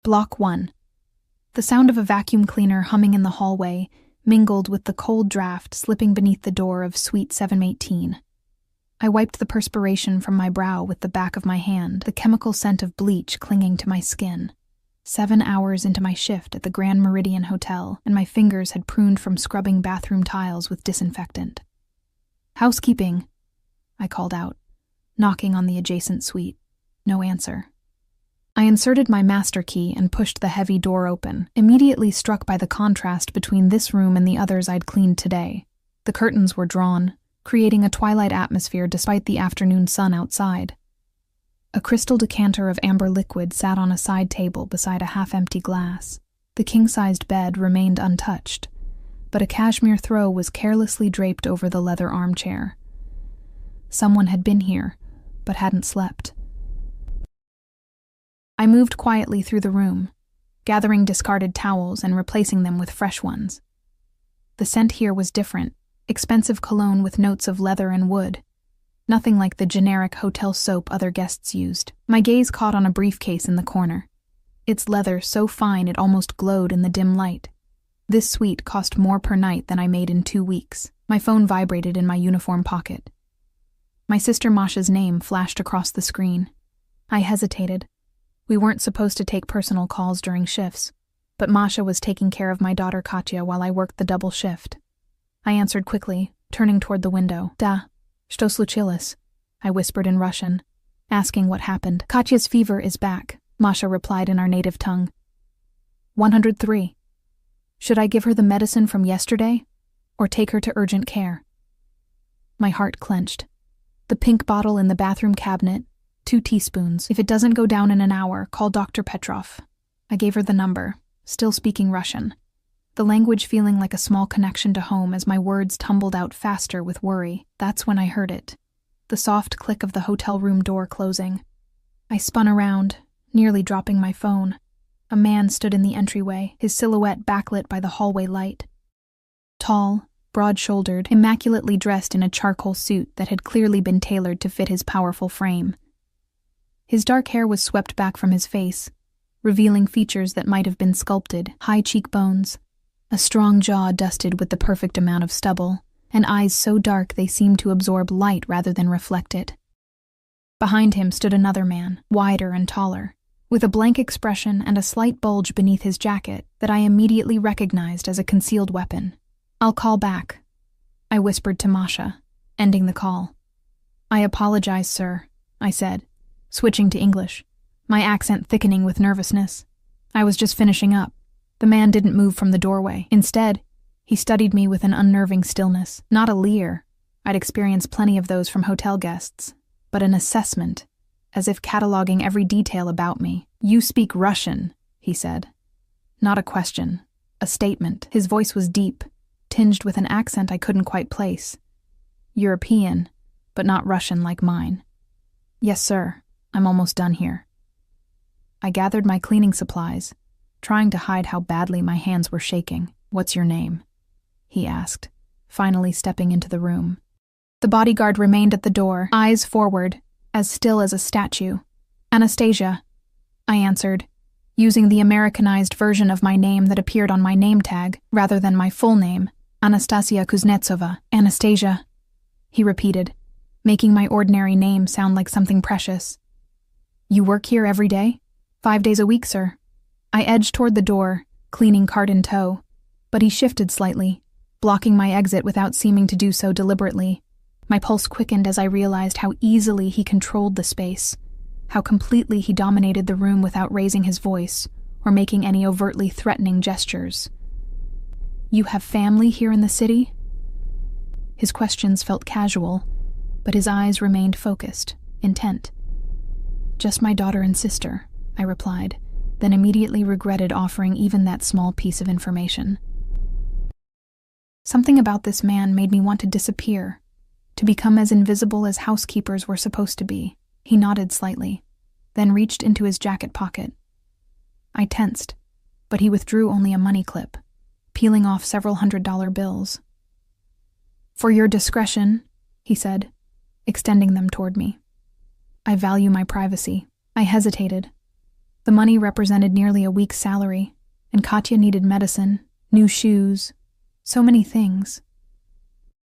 Block 1. The sound of a vacuum cleaner humming in the hallway mingled with the cold draft slipping beneath the door of Suite 718. I wiped the perspiration from my brow with the back of my hand, the chemical scent of bleach clinging to my skin. 7 hours into my shift at the Grand Meridian Hotel, and my fingers had pruned from scrubbing bathroom tiles with disinfectant. "Housekeeping," I called out, knocking on the adjacent suite. No answer. I inserted my master key and pushed the heavy door open, immediately struck by the contrast between this room and the others I'd cleaned today. The curtains were drawn, creating a twilight atmosphere despite the afternoon sun outside. A crystal decanter of amber liquid sat on a side table beside a half-empty glass. The king-sized bed remained untouched, but a cashmere throw was carelessly draped over the leather armchair. Someone had been here, but hadn't slept. I moved quietly through the room, gathering discarded towels and replacing them with fresh ones. The scent here was different, expensive cologne with notes of leather and wood. Nothing like the generic hotel soap other guests used. My gaze caught on a briefcase in the corner. Its leather so fine it almost glowed in the dim light. This suite cost more per night than I made in 2 weeks. My phone vibrated in my uniform pocket. My sister Masha's name flashed across the screen. I hesitated. We weren't supposed to take personal calls during shifts, but Masha was taking care of my daughter Katya while I worked the double shift. I answered quickly, turning toward the window. "Da, что случилось?" I whispered in Russian, asking what happened. "Katya's fever is back," Masha replied in our native tongue. 103. Should I give her the medicine from yesterday, or take her to urgent care? My heart clenched. The pink bottle in the bathroom cabinet, 2 teaspoons. If it doesn't go down in an hour, call Dr. Petrov. I gave her the number, still speaking Russian, the language feeling like a small connection to home as my words tumbled out faster with worry. That's when I heard it. The soft click of the hotel room door closing. I spun around, nearly dropping my phone. A man stood in the entryway, his silhouette backlit by the hallway light. Tall, broad-shouldered, immaculately dressed in a charcoal suit that had clearly been tailored to fit his powerful frame. His dark hair was swept back from his face, revealing features that might have been sculpted, high cheekbones, a strong jaw dusted with the perfect amount of stubble, and eyes so dark they seemed to absorb light rather than reflect it. Behind him stood another man, wider and taller, with a blank expression and a slight bulge beneath his jacket that I immediately recognized as a concealed weapon. "I'll call back," I whispered to Masha, ending the call. "I apologize, sir," I said, switching to English, my accent thickening with nervousness. I was just finishing up. The man didn't move from the doorway. Instead, he studied me with an unnerving stillness. Not a leer. I'd experienced plenty of those from hotel guests, but an assessment, as if cataloging every detail about me. "You speak Russian," he said. Not a question, a statement. His voice was deep, tinged with an accent I couldn't quite place. European, but not Russian like mine. "Yes, sir. I'm almost done here." I gathered my cleaning supplies, trying to hide how badly my hands were shaking. "What's your name?" he asked, finally stepping into the room. The bodyguard remained at the door, eyes forward, as still as a statue. "Anastasia," I answered, using the Americanized version of my name that appeared on my name tag, rather than my full name, Anastasia Kuznetsova. "Anastasia," he repeated, making my ordinary name sound like something precious. "You work here every day?" 5 days a week, sir." I edged toward the door, cleaning cart in tow, but he shifted slightly, blocking my exit without seeming to do so deliberately. My pulse quickened as I realized how easily he controlled the space, how completely he dominated the room without raising his voice or making any overtly threatening gestures. "You have family here in the city?" His questions felt casual, but his eyes remained focused, intent. "Just my daughter and sister," I replied, then immediately regretted offering even that small piece of information. Something about this man made me want to disappear, to become as invisible as housekeepers were supposed to be. He nodded slightly, then reached into his jacket pocket. I tensed, but he withdrew only a money clip, peeling off several $100 bills. "For your discretion," he said, extending them toward me. "I value my privacy." I hesitated. The money represented nearly a week's salary, and Katya needed medicine, new shoes, so many things.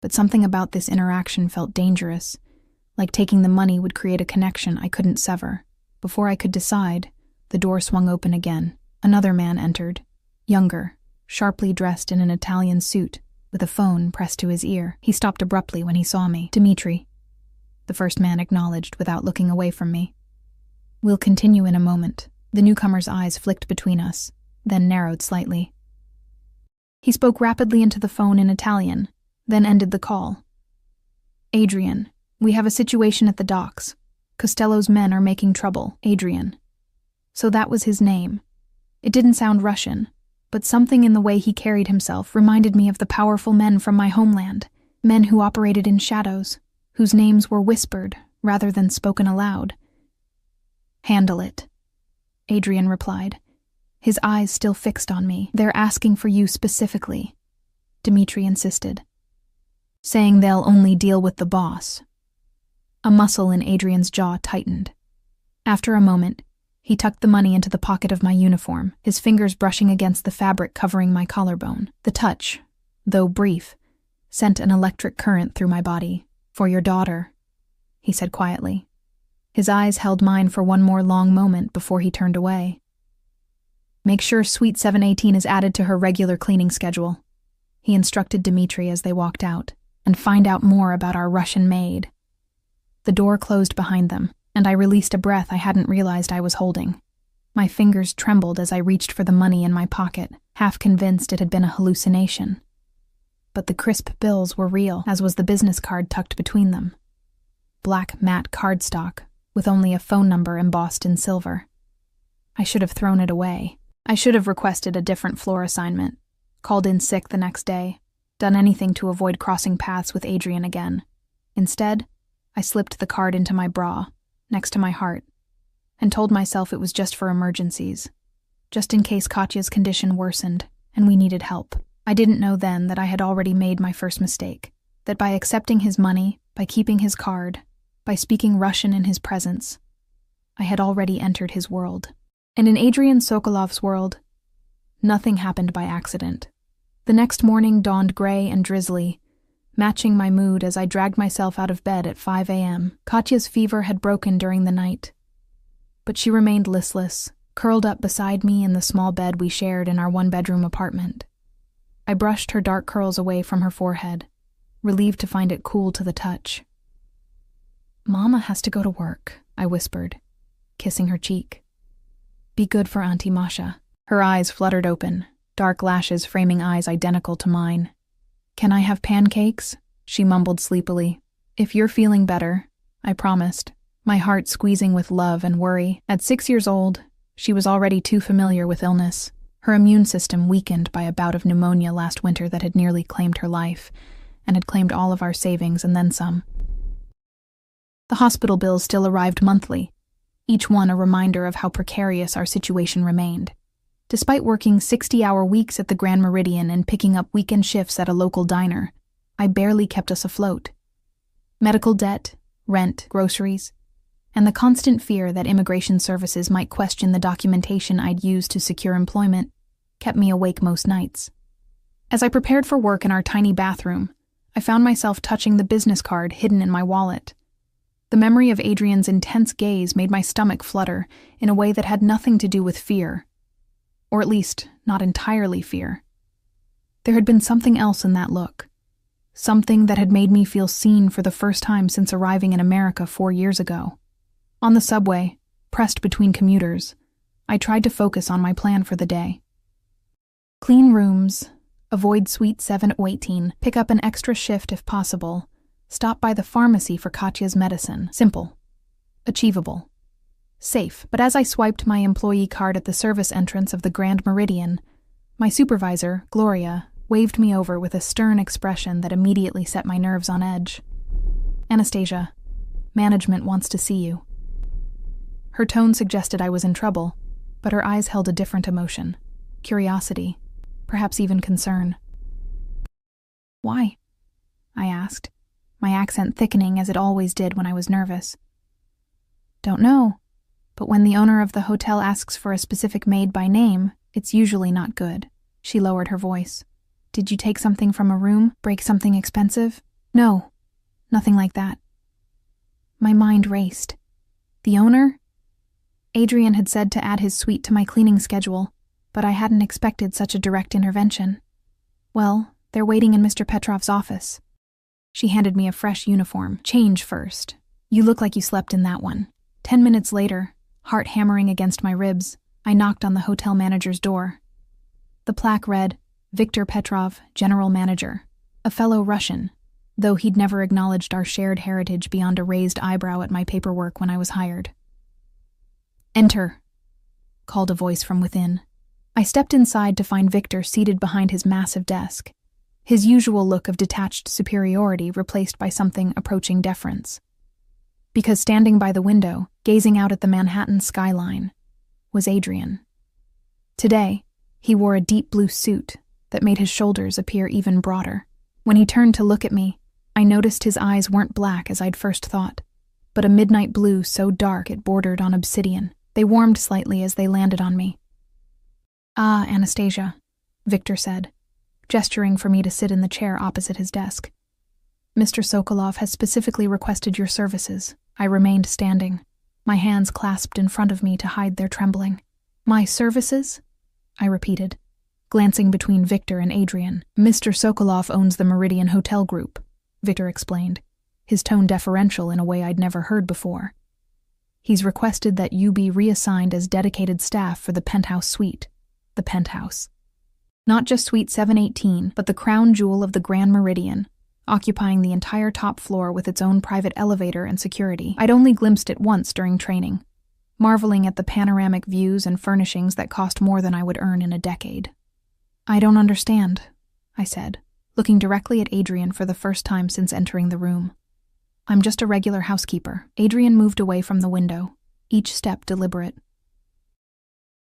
But something about this interaction felt dangerous, like taking the money would create a connection I couldn't sever. Before I could decide, the door swung open again. Another man entered, younger, sharply dressed in an Italian suit, with a phone pressed to his ear. He stopped abruptly when he saw me. "Dimitri," the first man acknowledged without looking away from me. "We'll continue in a moment." The newcomer's eyes flicked between us, then narrowed slightly. He spoke rapidly into the phone in Italian, then ended the call. "Adrian, we have a situation at the docks. Costello's men are making trouble." Adrian. So that was his name. It didn't sound Russian, but something in the way he carried himself reminded me of the powerful men from my homeland, men who operated in shadows, whose names were whispered rather than spoken aloud. "Handle it," Adrian replied, his eyes still fixed on me. "They're asking for you specifically," Dimitri insisted, saying they'll only deal with the boss. A muscle in Adrian's jaw tightened. After a moment, he tucked the money into the pocket of my uniform, his fingers brushing against the fabric covering my collarbone. The touch, though brief, sent an electric current through my body. "For your daughter," he said quietly. His eyes held mine for one more long moment before he turned away. "Make sure Suite 718 is added to her regular cleaning schedule," he instructed Dimitri as they walked out, "and find out more about our Russian maid." The door closed behind them, and I released a breath I hadn't realized I was holding. My fingers trembled as I reached for the money in my pocket, half convinced it had been a hallucination. But the crisp bills were real, as was the business card tucked between them. Black matte cardstock, with only a phone number embossed in silver. I should have thrown it away. I should have requested a different floor assignment, called in sick the next day, done anything to avoid crossing paths with Adrian again. Instead, I slipped the card into my bra, next to my heart, and told myself it was just for emergencies, just in case Katya's condition worsened and we needed help. I didn't know then that I had already made my first mistake, that by accepting his money, by keeping his card, by speaking Russian in his presence, I had already entered his world. And in Adrian Sokolov's world, nothing happened by accident. The next morning dawned gray and drizzly, matching my mood as I dragged myself out of bed at 5 a.m. Katya's fever had broken during the night, but she remained listless, curled up beside me in the small bed we shared in our one-bedroom apartment. I brushed her dark curls away from her forehead, relieved to find it cool to the touch. "Mama has to go to work," I whispered, kissing her cheek. "Be good for Auntie Masha." Her eyes fluttered open, dark lashes framing eyes identical to mine. "Can I have pancakes?" she mumbled sleepily. "If you're feeling better," I promised, my heart squeezing with love and worry. At 6 years old, she was already too familiar with illness, her immune system weakened by a bout of pneumonia last winter that had nearly claimed her life, and had claimed all of our savings and then some. The hospital bills still arrived monthly, each one a reminder of how precarious our situation remained. Despite working 60-hour weeks at the Grand Meridian and picking up weekend shifts at a local diner, I barely kept us afloat. Medical debt, rent, groceries, and the constant fear that immigration services might question the documentation I'd used to secure employment kept me awake most nights. As I prepared for work in our tiny bathroom, I found myself touching the business card hidden in my wallet. The memory of Adrian's intense gaze made my stomach flutter in a way that had nothing to do with fear. Or at least, not entirely fear. There had been something else in that look. Something that had made me feel seen for the first time since arriving in America 4 years ago. On the subway, pressed between commuters, I tried to focus on my plan for the day. Clean rooms, avoid Suite 718, pick up an extra shift if possible, stop by the pharmacy for Katya's medicine. Simple. Achievable. Safe. But as I swiped my employee card at the service entrance of the Grand Meridian, my supervisor, Gloria, waved me over with a stern expression that immediately set my nerves on edge. "Anastasia, management wants to see you." Her tone suggested I was in trouble, but her eyes held a different emotion. Curiosity, perhaps even concern. "Why?" I asked, my accent thickening as it always did when I was nervous. "Don't know," But when the owner of the hotel asks for a specific maid by name, it's usually not good. She lowered her voice. Did you take something from a room? Break something expensive? No, nothing like that. My mind raced. The owner? Adrian had said to add his suite to my cleaning schedule, but I hadn't expected such a direct intervention. Well, they're waiting in Mr. Petrov's office. She handed me a fresh uniform. Change first. You look like you slept in that one. 10 minutes later, heart hammering against my ribs, I knocked on the hotel manager's door. The plaque read, Viktor Petrov, General Manager, a fellow Russian, though he'd never acknowledged our shared heritage beyond a raised eyebrow at my paperwork when I was hired. Enter, called a voice from within. I stepped inside to find Viktor seated behind his massive desk, his usual look of detached superiority replaced by something approaching deference. Because standing by the window, gazing out at the Manhattan skyline, was Adrian. Today, he wore a deep blue suit that made his shoulders appear even broader. When he turned to look at me, I noticed his eyes weren't black as I'd first thought, but a midnight blue so dark it bordered on obsidian. They warmed slightly as they landed on me. Ah, Anastasia, Viktor said, gesturing for me to sit in the chair opposite his desk. Mr. Sokolov has specifically requested your services. I remained standing, my hands clasped in front of me to hide their trembling. My services? I repeated, glancing between Viktor and Adrian. Mr. Sokolov owns the Meridian Hotel Group, Viktor explained, his tone deferential in a way I'd never heard before. He's requested that you be reassigned as dedicated staff for the penthouse suite. The penthouse. Not just Suite 718, but the crown jewel of the Grand Meridian, occupying the entire top floor with its own private elevator and security. I'd only glimpsed it once during training, marveling at the panoramic views and furnishings that cost more than I would earn in a decade. I don't understand, I said, looking directly at Adrian for the first time since entering the room. I'm just a regular housekeeper. Adrian moved away from the window, each step deliberate.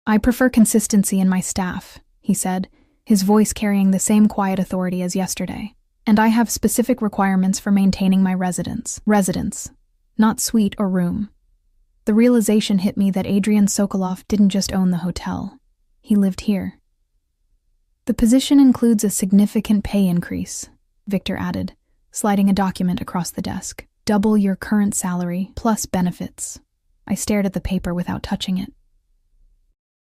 I prefer consistency in my staff, he said, his voice carrying the same quiet authority as yesterday. And I have specific requirements for maintaining my residence. Residence, not suite or room. The realization hit me that Adrian Sokolov didn't just own the hotel. He lived here. The position includes a significant pay increase, Viktor added, sliding a document across the desk. Double your current salary, plus benefits. I stared at the paper without touching it.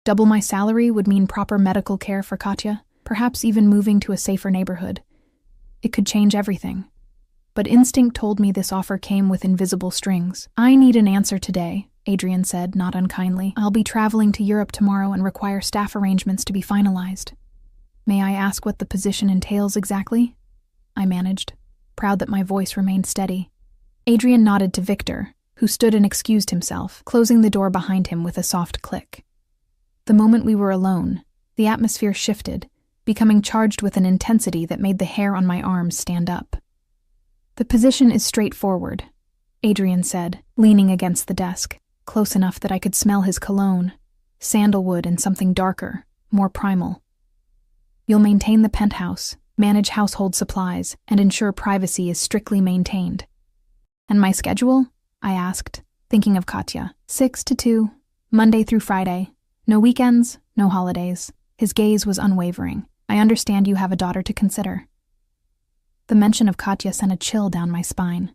Double my salary would mean proper medical care for Katya, perhaps even moving to a safer neighborhood. It could change everything. But instinct told me this offer came with invisible strings. I need an answer today, Adrian said, not unkindly. I'll be traveling to Europe tomorrow and require staff arrangements to be finalized. May I ask what the position entails exactly? I managed, proud that my voice remained steady. Adrian nodded to Viktor, who stood and excused himself, closing the door behind him with a soft click. The moment we were alone, the atmosphere shifted, becoming charged with an intensity that made the hair on my arms stand up. The position is straightforward, Adrian said, leaning against the desk, close enough that I could smell his cologne, sandalwood and something darker, more primal. You'll maintain the penthouse, manage household supplies, and ensure privacy is strictly maintained. And my schedule? I asked, thinking of Katya. 6 to 2, Monday through Friday. No weekends, no holidays. His gaze was unwavering. I understand you have a daughter to consider. The mention of Katya sent a chill down my spine.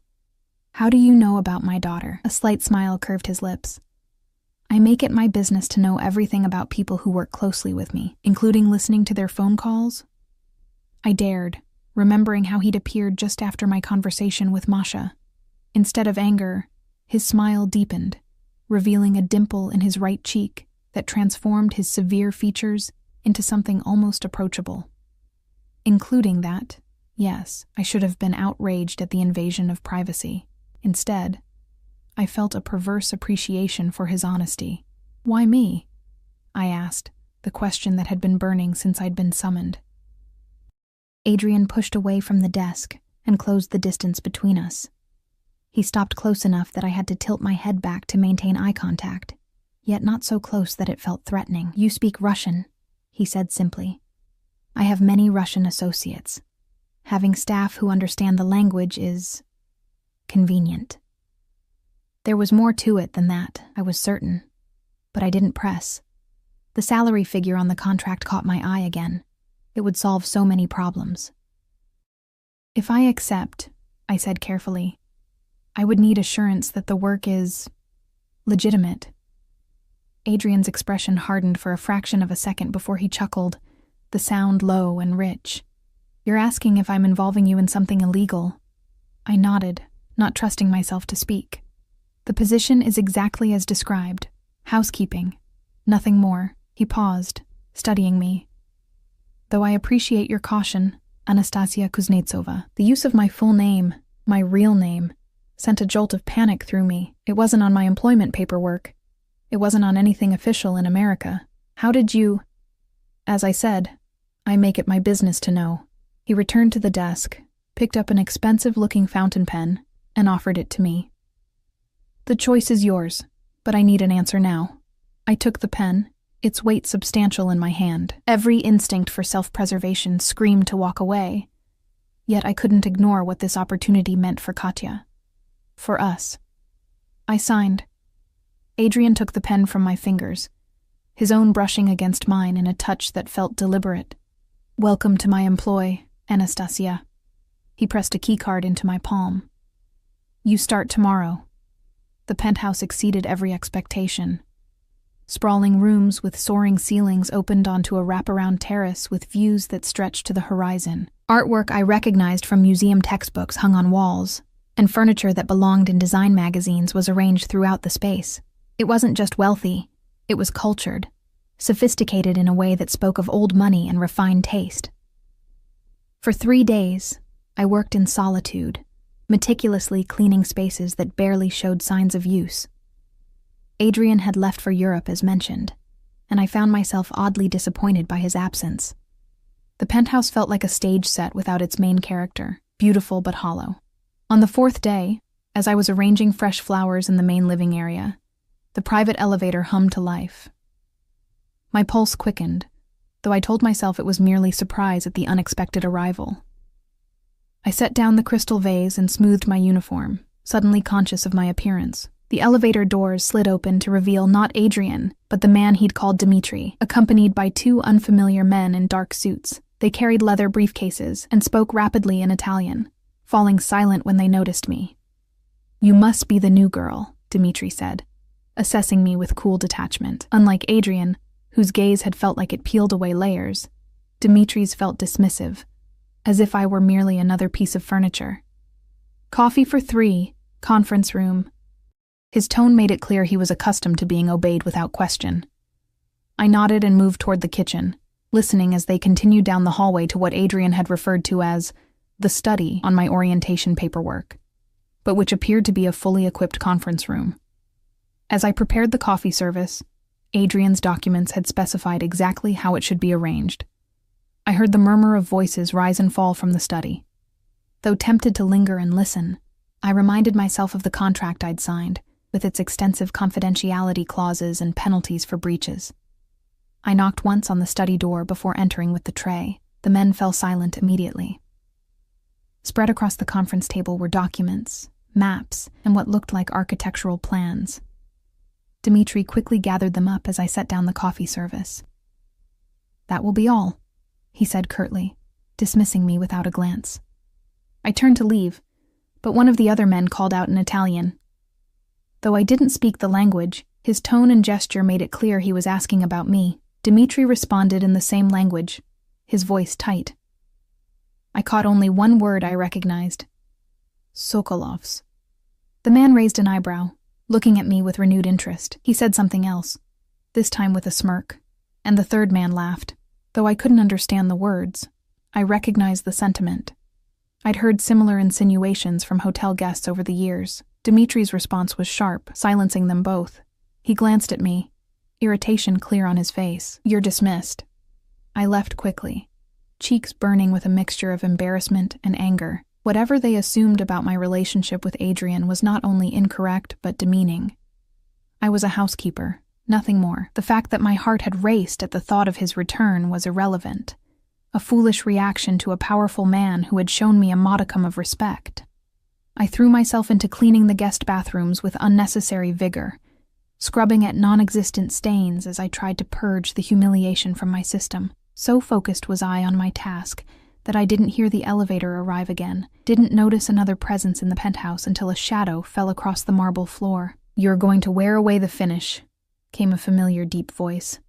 How do you know about my daughter? A slight smile curved his lips. I make it my business to know everything about people who work closely with me, including listening to their phone calls. I dared, remembering how he'd appeared just after my conversation with Masha. Instead of anger, his smile deepened, revealing a dimple in his right cheek that transformed his severe features into something almost approachable. Including that, yes, I should have been outraged at the invasion of privacy. Instead, I felt a perverse appreciation for his honesty. Why me? I asked, the question that had been burning since I'd been summoned. Adrian pushed away from the desk and closed the distance between us. He stopped close enough that I had to tilt my head back to maintain eye contact, yet not so close that it felt threatening. You speak Russian, he said simply. I have many Russian associates. Having staff who understand the language is convenient. There was more to it than that, I was certain. But I didn't press. The salary figure on the contract caught my eye again. It would solve so many problems. If I accept, I said carefully, I would need assurance that the work is legitimate. Adrian's expression hardened for a fraction of a second before he chuckled, the sound low and rich. You're asking if I'm involving you in something illegal. I nodded, not trusting myself to speak. The position is exactly as described. Housekeeping. Nothing more. He paused, studying me. Though I appreciate your caution, Anastasia Kuznetsova, the use of my full name, my real name, sent a jolt of panic through me. It wasn't on my employment paperwork. It wasn't on anything official in America. How did you... As I said, I make it my business to know. He returned to the desk, picked up an expensive-looking fountain pen, and offered it to me. The choice is yours, but I need an answer now. I took the pen, its weight substantial in my hand. Every instinct for self-preservation screamed to walk away. Yet I couldn't ignore what this opportunity meant for Katya. For us. I signed. Adrian took the pen from my fingers, his own brushing against mine in a touch that felt deliberate. Welcome to my employ, Anastasia. He pressed a keycard into my palm. You start tomorrow. The penthouse exceeded every expectation. Sprawling rooms with soaring ceilings opened onto a wraparound terrace with views that stretched to the horizon. Artwork I recognized from museum textbooks hung on walls, and furniture that belonged in design magazines was arranged throughout the space. It wasn't just wealthy, it was cultured, sophisticated in a way that spoke of old money and refined taste. For 3 days, I worked in solitude, meticulously cleaning spaces that barely showed signs of use. Adrian had left for Europe as mentioned, and I found myself oddly disappointed by his absence. The penthouse felt like a stage set without its main character, beautiful but hollow. On the 4th day, as I was arranging fresh flowers in the main living area, the private elevator hummed to life. My pulse quickened, though I told myself it was merely surprise at the unexpected arrival. I set down the crystal vase and smoothed my uniform, suddenly conscious of my appearance. The elevator doors slid open to reveal not Adrian, but the man he'd called Dmitri, accompanied by 2 unfamiliar men in dark suits. They carried leather briefcases and spoke rapidly in Italian, falling silent when they noticed me. You must be the new girl, Dmitri said, assessing me with cool detachment. Unlike Adrian, whose gaze had felt like it peeled away layers, Dmitri's felt dismissive, as if I were merely another piece of furniture. Coffee for 3, conference room. His tone made it clear he was accustomed to being obeyed without question. I nodded and moved toward the kitchen, listening as they continued down the hallway to what Adrian had referred to as the study on my orientation paperwork, but which appeared to be a fully equipped conference room. As I prepared the coffee service, Adrian's documents had specified exactly how it should be arranged. I heard the murmur of voices rise and fall from the study. Though tempted to linger and listen, I reminded myself of the contract I'd signed, with its extensive confidentiality clauses and penalties for breaches. I knocked once on the study door before entering with the tray. The men fell silent immediately. Spread across the conference table were documents, maps, and what looked like architectural plans. Dmitri quickly gathered them up as I set down the coffee service. That will be all, he said curtly, dismissing me without a glance. I turned to leave, but one of the other men called out in Italian. Though I didn't speak the language, his tone and gesture made it clear he was asking about me. Dmitri responded in the same language, his voice tight. I caught only one word I recognized. Sokolovs. The man raised an eyebrow, looking at me with renewed interest. He said something else, this time with a smirk, and the third man laughed. Though I couldn't understand the words, I recognized the sentiment. I'd heard similar insinuations from hotel guests over the years. Dmitri's response was sharp, silencing them both. He glanced at me, irritation clear on his face. You're dismissed. I left quickly, cheeks burning with a mixture of embarrassment and anger. Whatever they assumed about my relationship with Adrian was not only incorrect but demeaning. I was a housekeeper, nothing more. The fact that my heart had raced at the thought of his return was irrelevant, a foolish reaction to a powerful man who had shown me a modicum of respect. I threw myself into cleaning the guest bathrooms with unnecessary vigor, scrubbing at non-existent stains as I tried to purge the humiliation from my system. So focused was I on my task that I didn't hear the elevator arrive again, didn't notice another presence in the penthouse until a shadow fell across the marble floor. "You're going to wear away the finish," came a familiar deep voice.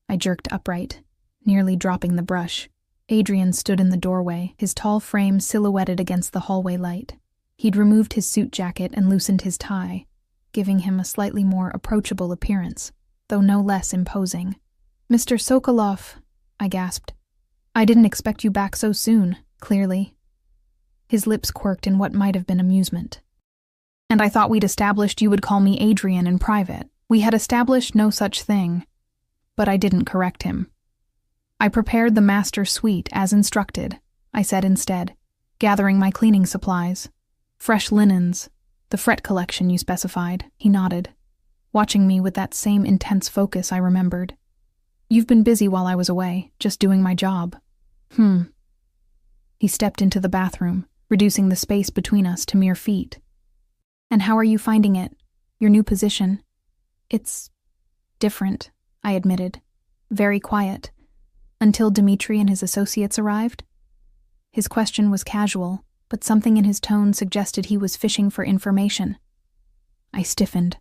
I jerked upright, nearly dropping the brush. Adrian stood in the doorway, his tall frame silhouetted against the hallway light. He'd removed his suit jacket and loosened his tie, giving him a slightly more approachable appearance, though no less imposing. "Mr. Sokolov," I gasped. "I didn't expect you back so soon, clearly." His lips quirked in what might have been amusement. "And I thought we'd established you would call me Adrian in private. We had established no such thing." But I didn't correct him. "I prepared the master suite as instructed," I said instead, gathering my cleaning supplies. "Fresh linens, the fret collection you specified." He nodded, watching me with that same intense focus I remembered. "You've been busy while I was away, just doing my job." He stepped into the bathroom, reducing the space between us to mere feet. "And how are you finding it? Your new position?" "It's different," I admitted. "Very quiet. Until Dmitri and his associates arrived?" His question was casual, but something in his tone suggested he was fishing for information. I stiffened.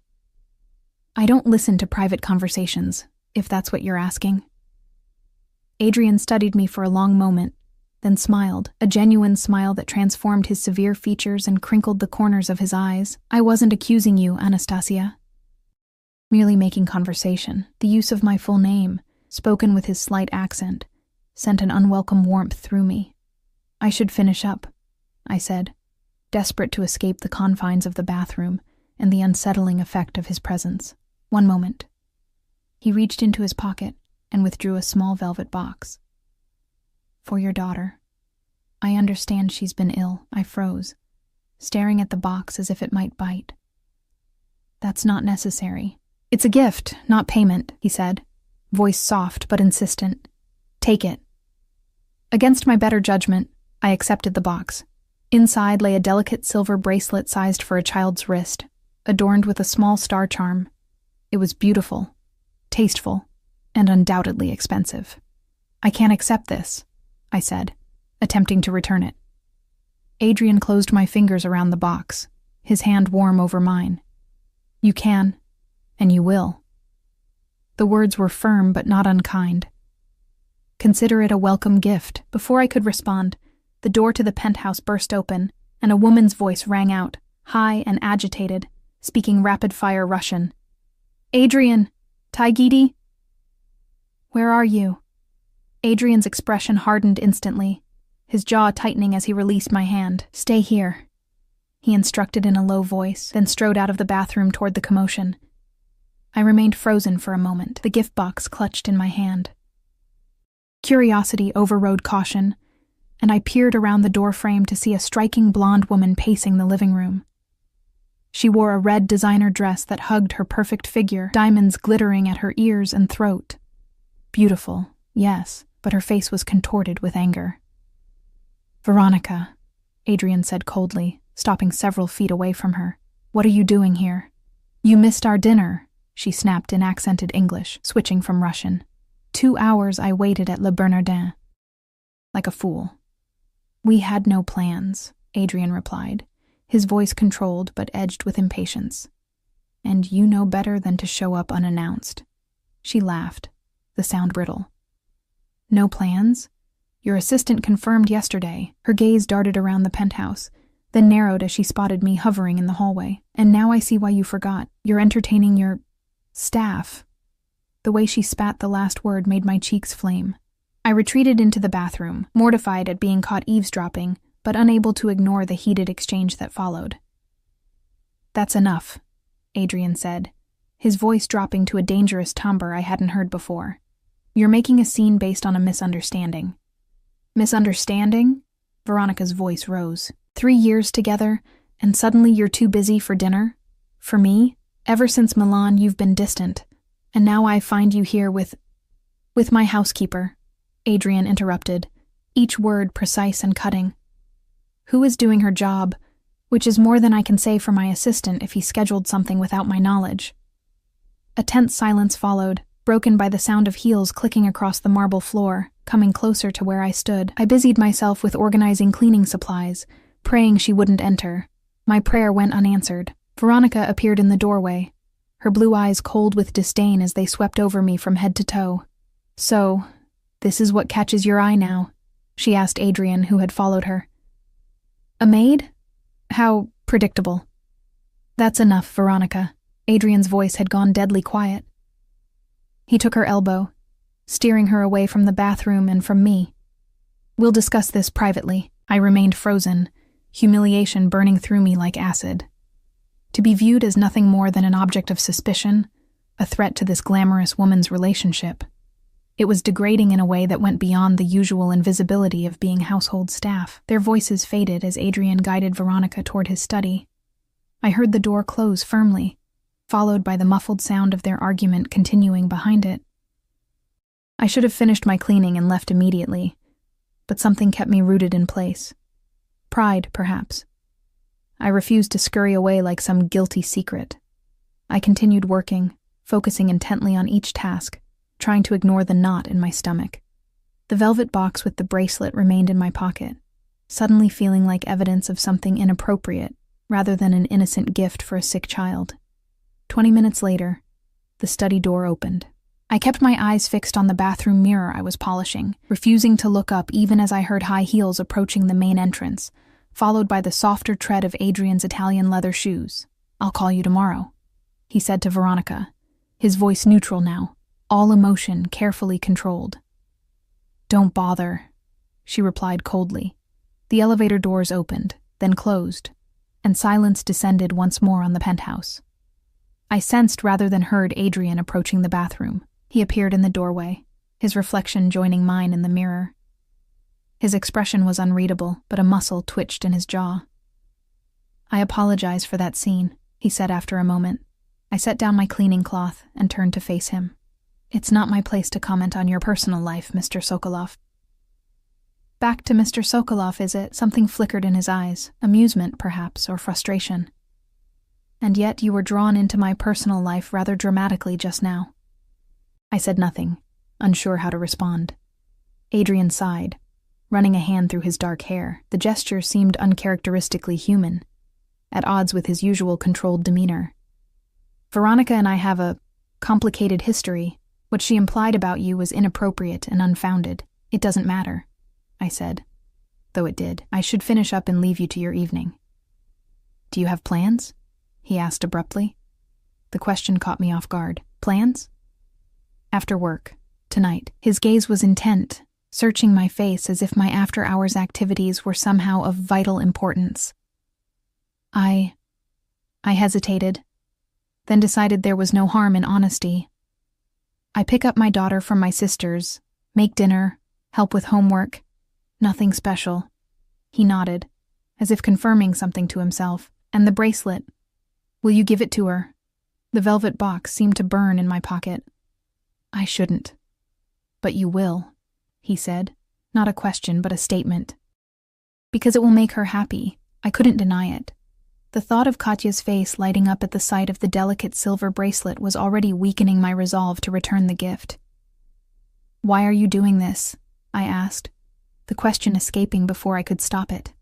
"I don't listen to private conversations, if that's what you're asking." Adrian studied me for a long moment, then smiled, a genuine smile that transformed his severe features and crinkled the corners of his eyes. "I wasn't accusing you, Anastasia. Merely making conversation." The use of my full name, spoken with his slight accent, sent an unwelcome warmth through me. "I should finish up," I said, desperate to escape the confines of the bathroom and the unsettling effect of his presence. "One moment." He reached into his pocket and withdrew a small velvet box. "For your daughter. I understand she's been ill." I froze, staring at the box as if it might bite. "That's not necessary. It's a gift, not payment," he said, voice soft but insistent. "Take it." Against my better judgment, I accepted the box. Inside lay a delicate silver bracelet sized for a child's wrist, adorned with a small star charm. It was beautiful, tasteful, and undoubtedly expensive. "I can't accept this," I said, attempting to return it. Adrian closed my fingers around the box, his hand warm over mine. "You can, and you will." The words were firm but not unkind. "Consider it a welcome gift." Before I could respond, the door to the penthouse burst open, and a woman's voice rang out, high and agitated, speaking rapid-fire Russian. "Adrian! Taigidi!" "Where are you?" Adrian's expression hardened instantly, his jaw tightening as he released my hand. "Stay here," he instructed in a low voice, then strode out of the bathroom toward the commotion. I remained frozen for a moment, the gift box clutched in my hand. Curiosity overrode caution, and I peered around the doorframe to see a striking blonde woman pacing the living room. She wore a red designer dress that hugged her perfect figure, diamonds glittering at her ears and throat. Beautiful, yes, but her face was contorted with anger. "Veronica," Adrian said coldly, stopping several feet away from her. "What are you doing here?" "You missed our dinner," she snapped in accented English, switching from Russian. 2 hours I waited at Le Bernardin. Like a fool. "We had no plans," Adrian replied, his voice controlled but edged with impatience. "And you know better than to show up unannounced." She laughed, the sound brittle. "No plans? Your assistant confirmed yesterday." Her gaze darted around the penthouse, then narrowed as she spotted me hovering in the hallway. "And now I see why you forgot. You're entertaining your staff." The way she spat the last word made my cheeks flame. I retreated into the bathroom, mortified at being caught eavesdropping, but unable to ignore the heated exchange that followed. "That's enough," Adrian said, his voice dropping to a dangerous timbre I hadn't heard before. "You're making a scene based on a misunderstanding." "Misunderstanding?" Veronica's voice rose. 3 years together, and suddenly you're too busy for dinner? For me? Ever since Milan, you've been distant. And now I find you here with my housekeeper," Adrian interrupted, each word precise and cutting. "Who is doing her job, which is more than I can say for my assistant if he scheduled something without my knowledge." A tense silence followed, broken by the sound of heels clicking across the marble floor, coming closer to where I stood. I busied myself with organizing cleaning supplies, praying she wouldn't enter. My prayer went unanswered. Veronica appeared in the doorway, her blue eyes cold with disdain as they swept over me from head to toe. "So, this is what catches your eye now?" she asked Adrian, who had followed her. "A maid? How predictable." "That's enough, Veronica." Adrian's voice had gone deadly quiet. He took her elbow, steering her away from the bathroom and from me. "We'll discuss this privately." I remained frozen, humiliation burning through me like acid. To be viewed as nothing more than an object of suspicion, a threat to this glamorous woman's relationship. It was degrading in a way that went beyond the usual invisibility of being household staff. Their voices faded as Adrian guided Veronica toward his study. I heard the door close firmly, followed by the muffled sound of their argument continuing behind it. I should have finished my cleaning and left immediately, but something kept me rooted in place. Pride, perhaps. I refused to scurry away like some guilty secret. I continued working, focusing intently on each task, trying to ignore the knot in my stomach. The velvet box with the bracelet remained in my pocket, suddenly feeling like evidence of something inappropriate rather than an innocent gift for a sick child. 20 minutes later, the study door opened. I kept my eyes fixed on the bathroom mirror I was polishing, refusing to look up even as I heard high heels approaching the main entrance, followed by the softer tread of Adrian's Italian leather shoes. "I'll call you tomorrow," he said to Veronica, his voice neutral now, all emotion carefully controlled. "Don't bother," she replied coldly. The elevator doors opened, then closed, and silence descended once more on the penthouse. I sensed rather than heard Adrian approaching the bathroom. He appeared in the doorway, his reflection joining mine in the mirror. His expression was unreadable, but a muscle twitched in his jaw. "I apologize for that scene," he said after a moment. I set down my cleaning cloth and turned to face him. "It's not my place to comment on your personal life, Mr. Sokolov." "Back to Mr. Sokolov, is it?" Something flickered in his eyes, amusement, perhaps, or frustration. "And yet you were drawn into my personal life rather dramatically just now." I said nothing, unsure how to respond. Adrian sighed, running a hand through his dark hair. The gesture seemed uncharacteristically human, at odds with his usual controlled demeanor. "Veronica and I have a complicated history. What she implied about you was inappropriate and unfounded. It doesn't matter," I said, though it did. "I should finish up and leave you to your evening." "Do you have plans?" he asked abruptly. The question caught me off guard. "Plans?" "After work, tonight." His gaze was intent, searching my face as if my after-hours activities were somehow of vital importance. I hesitated, then decided there was no harm in honesty. "I pick up my daughter from my sister's, make dinner, help with homework. Nothing special." He nodded, as if confirming something to himself. "And the bracelet. Will you give it to her?" The velvet box seemed to burn in my pocket. "I shouldn't." "But you will," he said, not a question but a statement. "Because it will make her happy." I couldn't deny it. The thought of Katya's face lighting up at the sight of the delicate silver bracelet was already weakening my resolve to return the gift. "Why are you doing this?" I asked, the question escaping before I could stop it.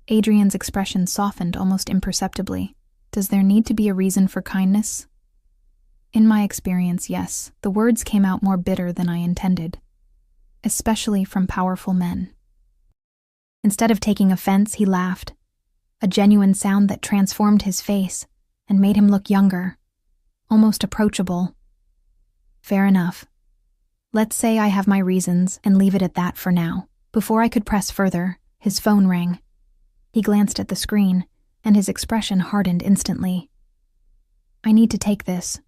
Adrian's expression softened almost imperceptibly. "Does there need to be a reason for kindness?" In my experience, yes. The words came out more bitter than I intended, especially from powerful men. Instead of taking offense, he laughed, a genuine sound that transformed his face and made him look younger, almost approachable. "Fair enough. Let's say I have my reasons and leave it at that for now." Before I could press further, his phone rang. He glanced at the screen, and his expression hardened instantly. "I need to take this.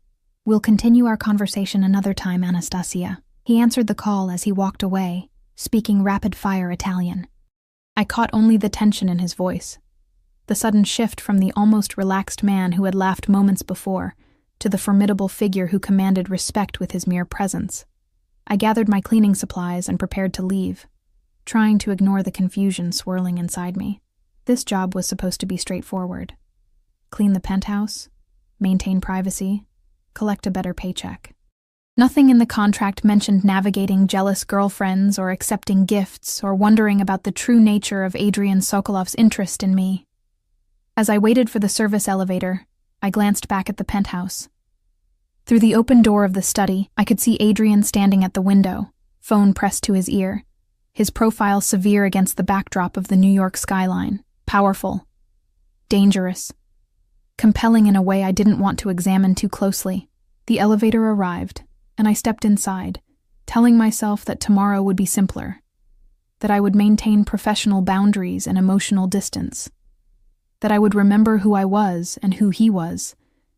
We'll continue our conversation another time, Anastasia." He answered the call as he walked away, speaking rapid-fire Italian. I caught only the tension in his voice, the sudden shift from the almost relaxed man who had laughed moments before to the formidable figure who commanded respect with his mere presence. I gathered my cleaning supplies and prepared to leave, trying to ignore the confusion swirling inside me. This job was supposed to be straightforward. Clean the penthouse, maintain privacy, collect a better paycheck. Nothing in the contract mentioned navigating jealous girlfriends or accepting gifts or wondering about the true nature of Adrian Sokolov's interest in me. As I waited for the service elevator, I glanced back at the penthouse. Through the open door of the study, I could see Adrian standing at the window, phone pressed to his ear, his profile severe against the backdrop of the New York skyline, powerful, dangerous, compelling in a way I didn't want to examine too closely. The elevator arrived, and I stepped inside, telling myself that tomorrow would be simpler, that I would maintain professional boundaries and emotional distance, that I would remember who I was and who he was,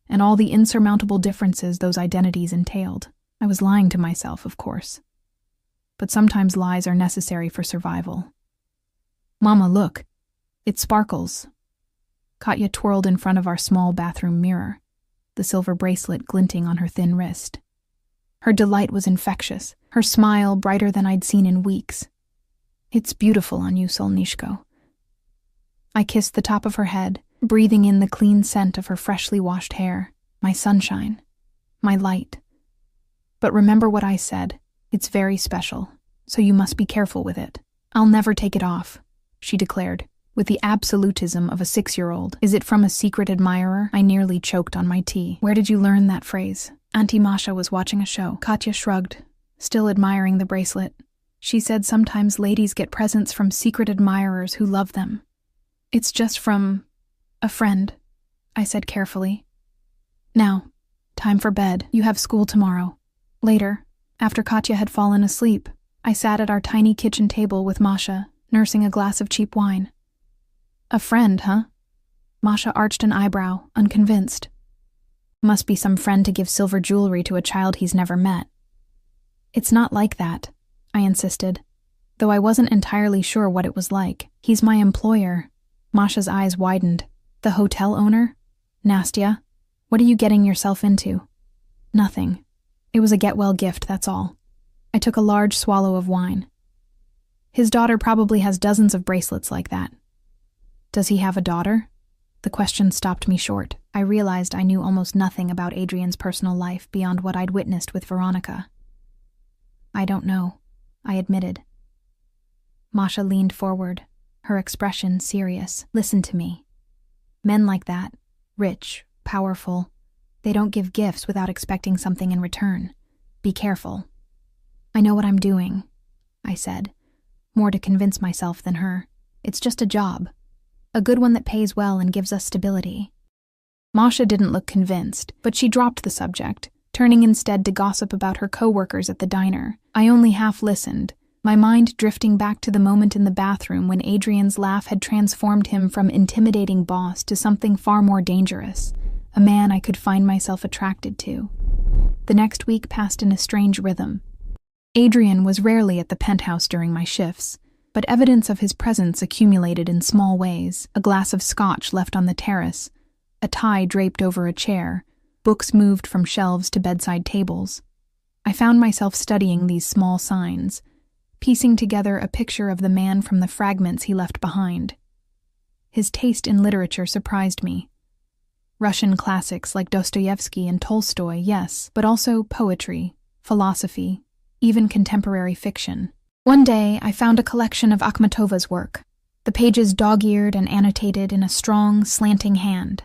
and all the insurmountable differences those identities entailed. I was lying to myself, of course. But sometimes lies are necessary for survival. "Mama, look. It sparkles." Katya twirled in front of our small bathroom mirror, the silver bracelet glinting on her thin wrist. Her delight was infectious, her smile brighter than I'd seen in weeks. "It's beautiful on you, Solnishko." I kissed the top of her head, breathing in the clean scent of her freshly washed hair, my sunshine, my light. "But remember what I said. It's very special, so you must be careful with it." "I'll never take it off," she declared, with the absolutism of a 6-year-old. "Is it from a secret admirer?" I nearly choked on my tea. "Where did you learn that phrase?" Auntie Masha was watching a show. Katya shrugged, still admiring the bracelet. "She said sometimes ladies get presents from secret admirers who love them." "It's just from a friend," I said carefully. "Now, time for bed. You have school tomorrow." Later, after Katya had fallen asleep, I sat at our tiny kitchen table with Masha, nursing a glass of cheap wine. "A friend, huh?" Masha arched an eyebrow, unconvinced. "Must be some friend to give silver jewelry to a child he's never met." "It's not like that," I insisted, though I wasn't entirely sure what it was like. "He's my employer." Masha's eyes widened. "The hotel owner? Nastya, what are you getting yourself into?" "Nothing. It was a get-well gift, that's all." I took a large swallow of wine. "His daughter probably has dozens of bracelets like that." "Does he have a daughter?" The question stopped me short. I realized I knew almost nothing about Adrian's personal life beyond what I'd witnessed with Veronica. "I don't know," I admitted. Masha leaned forward, her expression serious. "Listen to me. Men like that, rich, powerful, they don't give gifts without expecting something in return. Be careful." "I know what I'm doing," I said, more to convince myself than her. "It's just a job. A good one that pays well and gives us stability." Masha didn't look convinced, but she dropped the subject, turning instead to gossip about her co-workers at the diner. I only half listened, my mind drifting back to the moment in the bathroom when Adrian's laugh had transformed him from intimidating boss to something far more dangerous, a man I could find myself attracted to. The next week passed in a strange rhythm. Adrian was rarely at the penthouse during my shifts, but evidence of his presence accumulated in small ways: a glass of scotch left on the terrace, a tie draped over a chair, books moved from shelves to bedside tables. I found myself studying these small signs, piecing together a picture of the man from the fragments he left behind. His taste in literature surprised me. Russian classics like Dostoevsky and Tolstoy, yes, but also poetry, philosophy, even contemporary fiction. One day, I found a collection of Akhmatova's work, the pages dog-eared and annotated in a strong, slanting hand.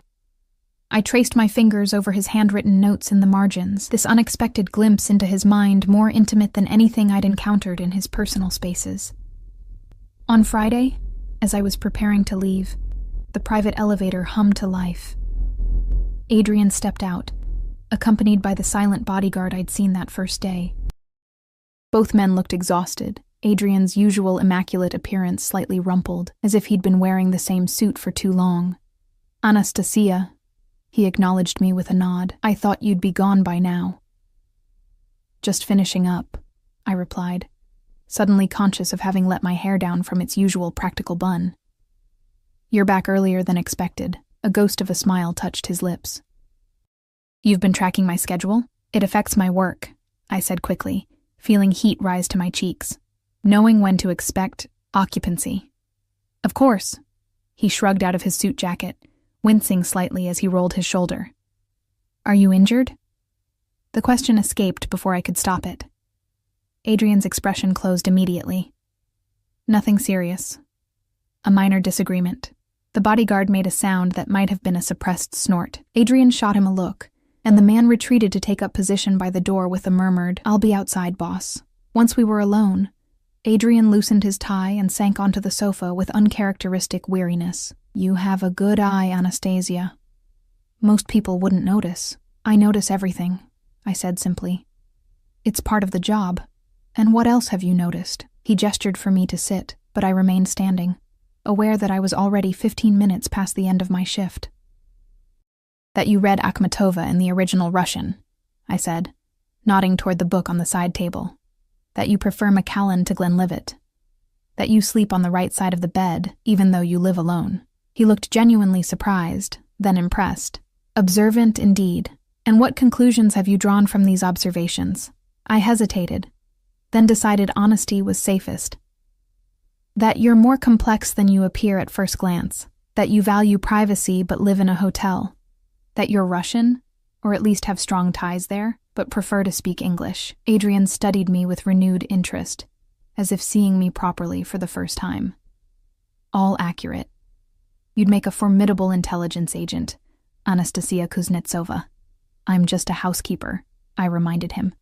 I traced my fingers over his handwritten notes in the margins, this unexpected glimpse into his mind more intimate than anything I'd encountered in his personal spaces. On Friday, as I was preparing to leave, the private elevator hummed to life. Adrian stepped out, accompanied by the silent bodyguard I'd seen that first day. Both men looked exhausted, Adrian's usual immaculate appearance slightly rumpled, as if he'd been wearing the same suit for too long. "Anastasia," he acknowledged me with a nod. "I thought you'd be gone by now." "Just finishing up," I replied, suddenly conscious of having let my hair down from its usual practical bun. "You're back earlier than expected." A ghost of a smile touched his lips. "You've been tracking my schedule? It affects my work," I said quickly, feeling heat rise to my cheeks, knowing when to expect occupancy. "Of course." He shrugged out of his suit jacket, wincing slightly as he rolled his shoulder. "Are you injured?" The question escaped before I could stop it. Adrian's expression closed immediately. Nothing serious. A minor disagreement. The bodyguard made a sound that might have been a suppressed snort. Adrian shot him a look, and the man retreated to take up position by the door with a murmured, "I'll be outside, boss." Once we were alone, Adrian loosened his tie and sank onto the sofa with uncharacteristic weariness. "You have a good eye, Anastasia." "Most people wouldn't notice. I notice everything," I said simply. "It's part of the job. And what else have you noticed?" He gestured for me to sit, but I remained standing, aware that I was already 15 minutes past the end of my shift. "That you read Akhmatova in the original Russian," I said, nodding toward the book on the side table. "That you prefer Macallan to Glenlivet. That you sleep on the right side of the bed, even though you live alone." He looked genuinely surprised, then impressed. "Observant indeed. And what conclusions have you drawn from these observations?" I hesitated, then decided honesty was safest. "That you're more complex than you appear at first glance. That you value privacy but live in a hotel. That you're Russian, or at least have strong ties there, but prefer to speak English." Adrian studied me with renewed interest, as if seeing me properly for the first time. "All accurate. You'd make a formidable intelligence agent, Anastasia Kuznetsova." "I'm just a housekeeper," I reminded him,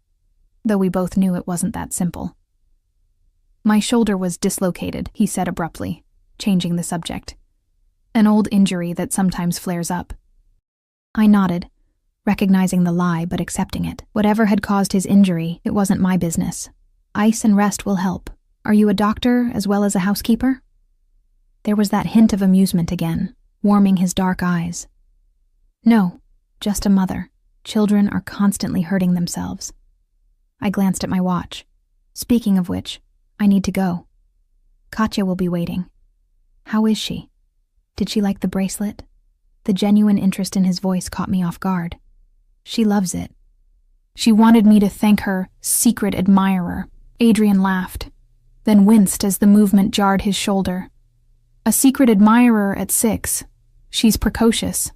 though we both knew it wasn't that simple. "My shoulder was dislocated," he said abruptly, changing the subject. "An old injury that sometimes flares up." I nodded, recognizing the lie but accepting it. Whatever had caused his injury, it wasn't my business. "Ice and rest will help. Are you a doctor as well as a housekeeper?" There was that hint of amusement again, warming his dark eyes. "No, just a mother. Children are constantly hurting themselves." I glanced at my watch. "Speaking of which, I need to go. Katya will be waiting." "How is she? Did she like the bracelet?" The genuine interest in his voice caught me off guard. "She loves it." She wanted me to thank her secret admirer. Adrian laughed, then winced as the movement jarred his shoulder. "A secret admirer at 6. She's precocious."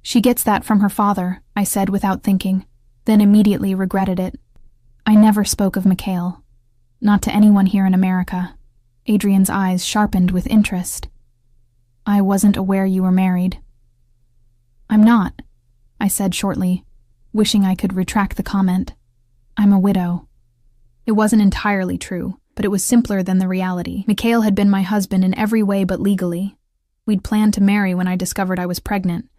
"She gets that from her father," I said without thinking, then immediately regretted it. I never spoke of Mikhail. Not to anyone here in America. Adrian's eyes sharpened with interest. "I wasn't aware you were married." "I'm not," I said shortly, wishing I could retract the comment. "I'm a widow." It wasn't entirely true, but it was simpler than the reality. Mikhail had been my husband in every way but legally. We'd planned to marry when I discovered I was pregnant,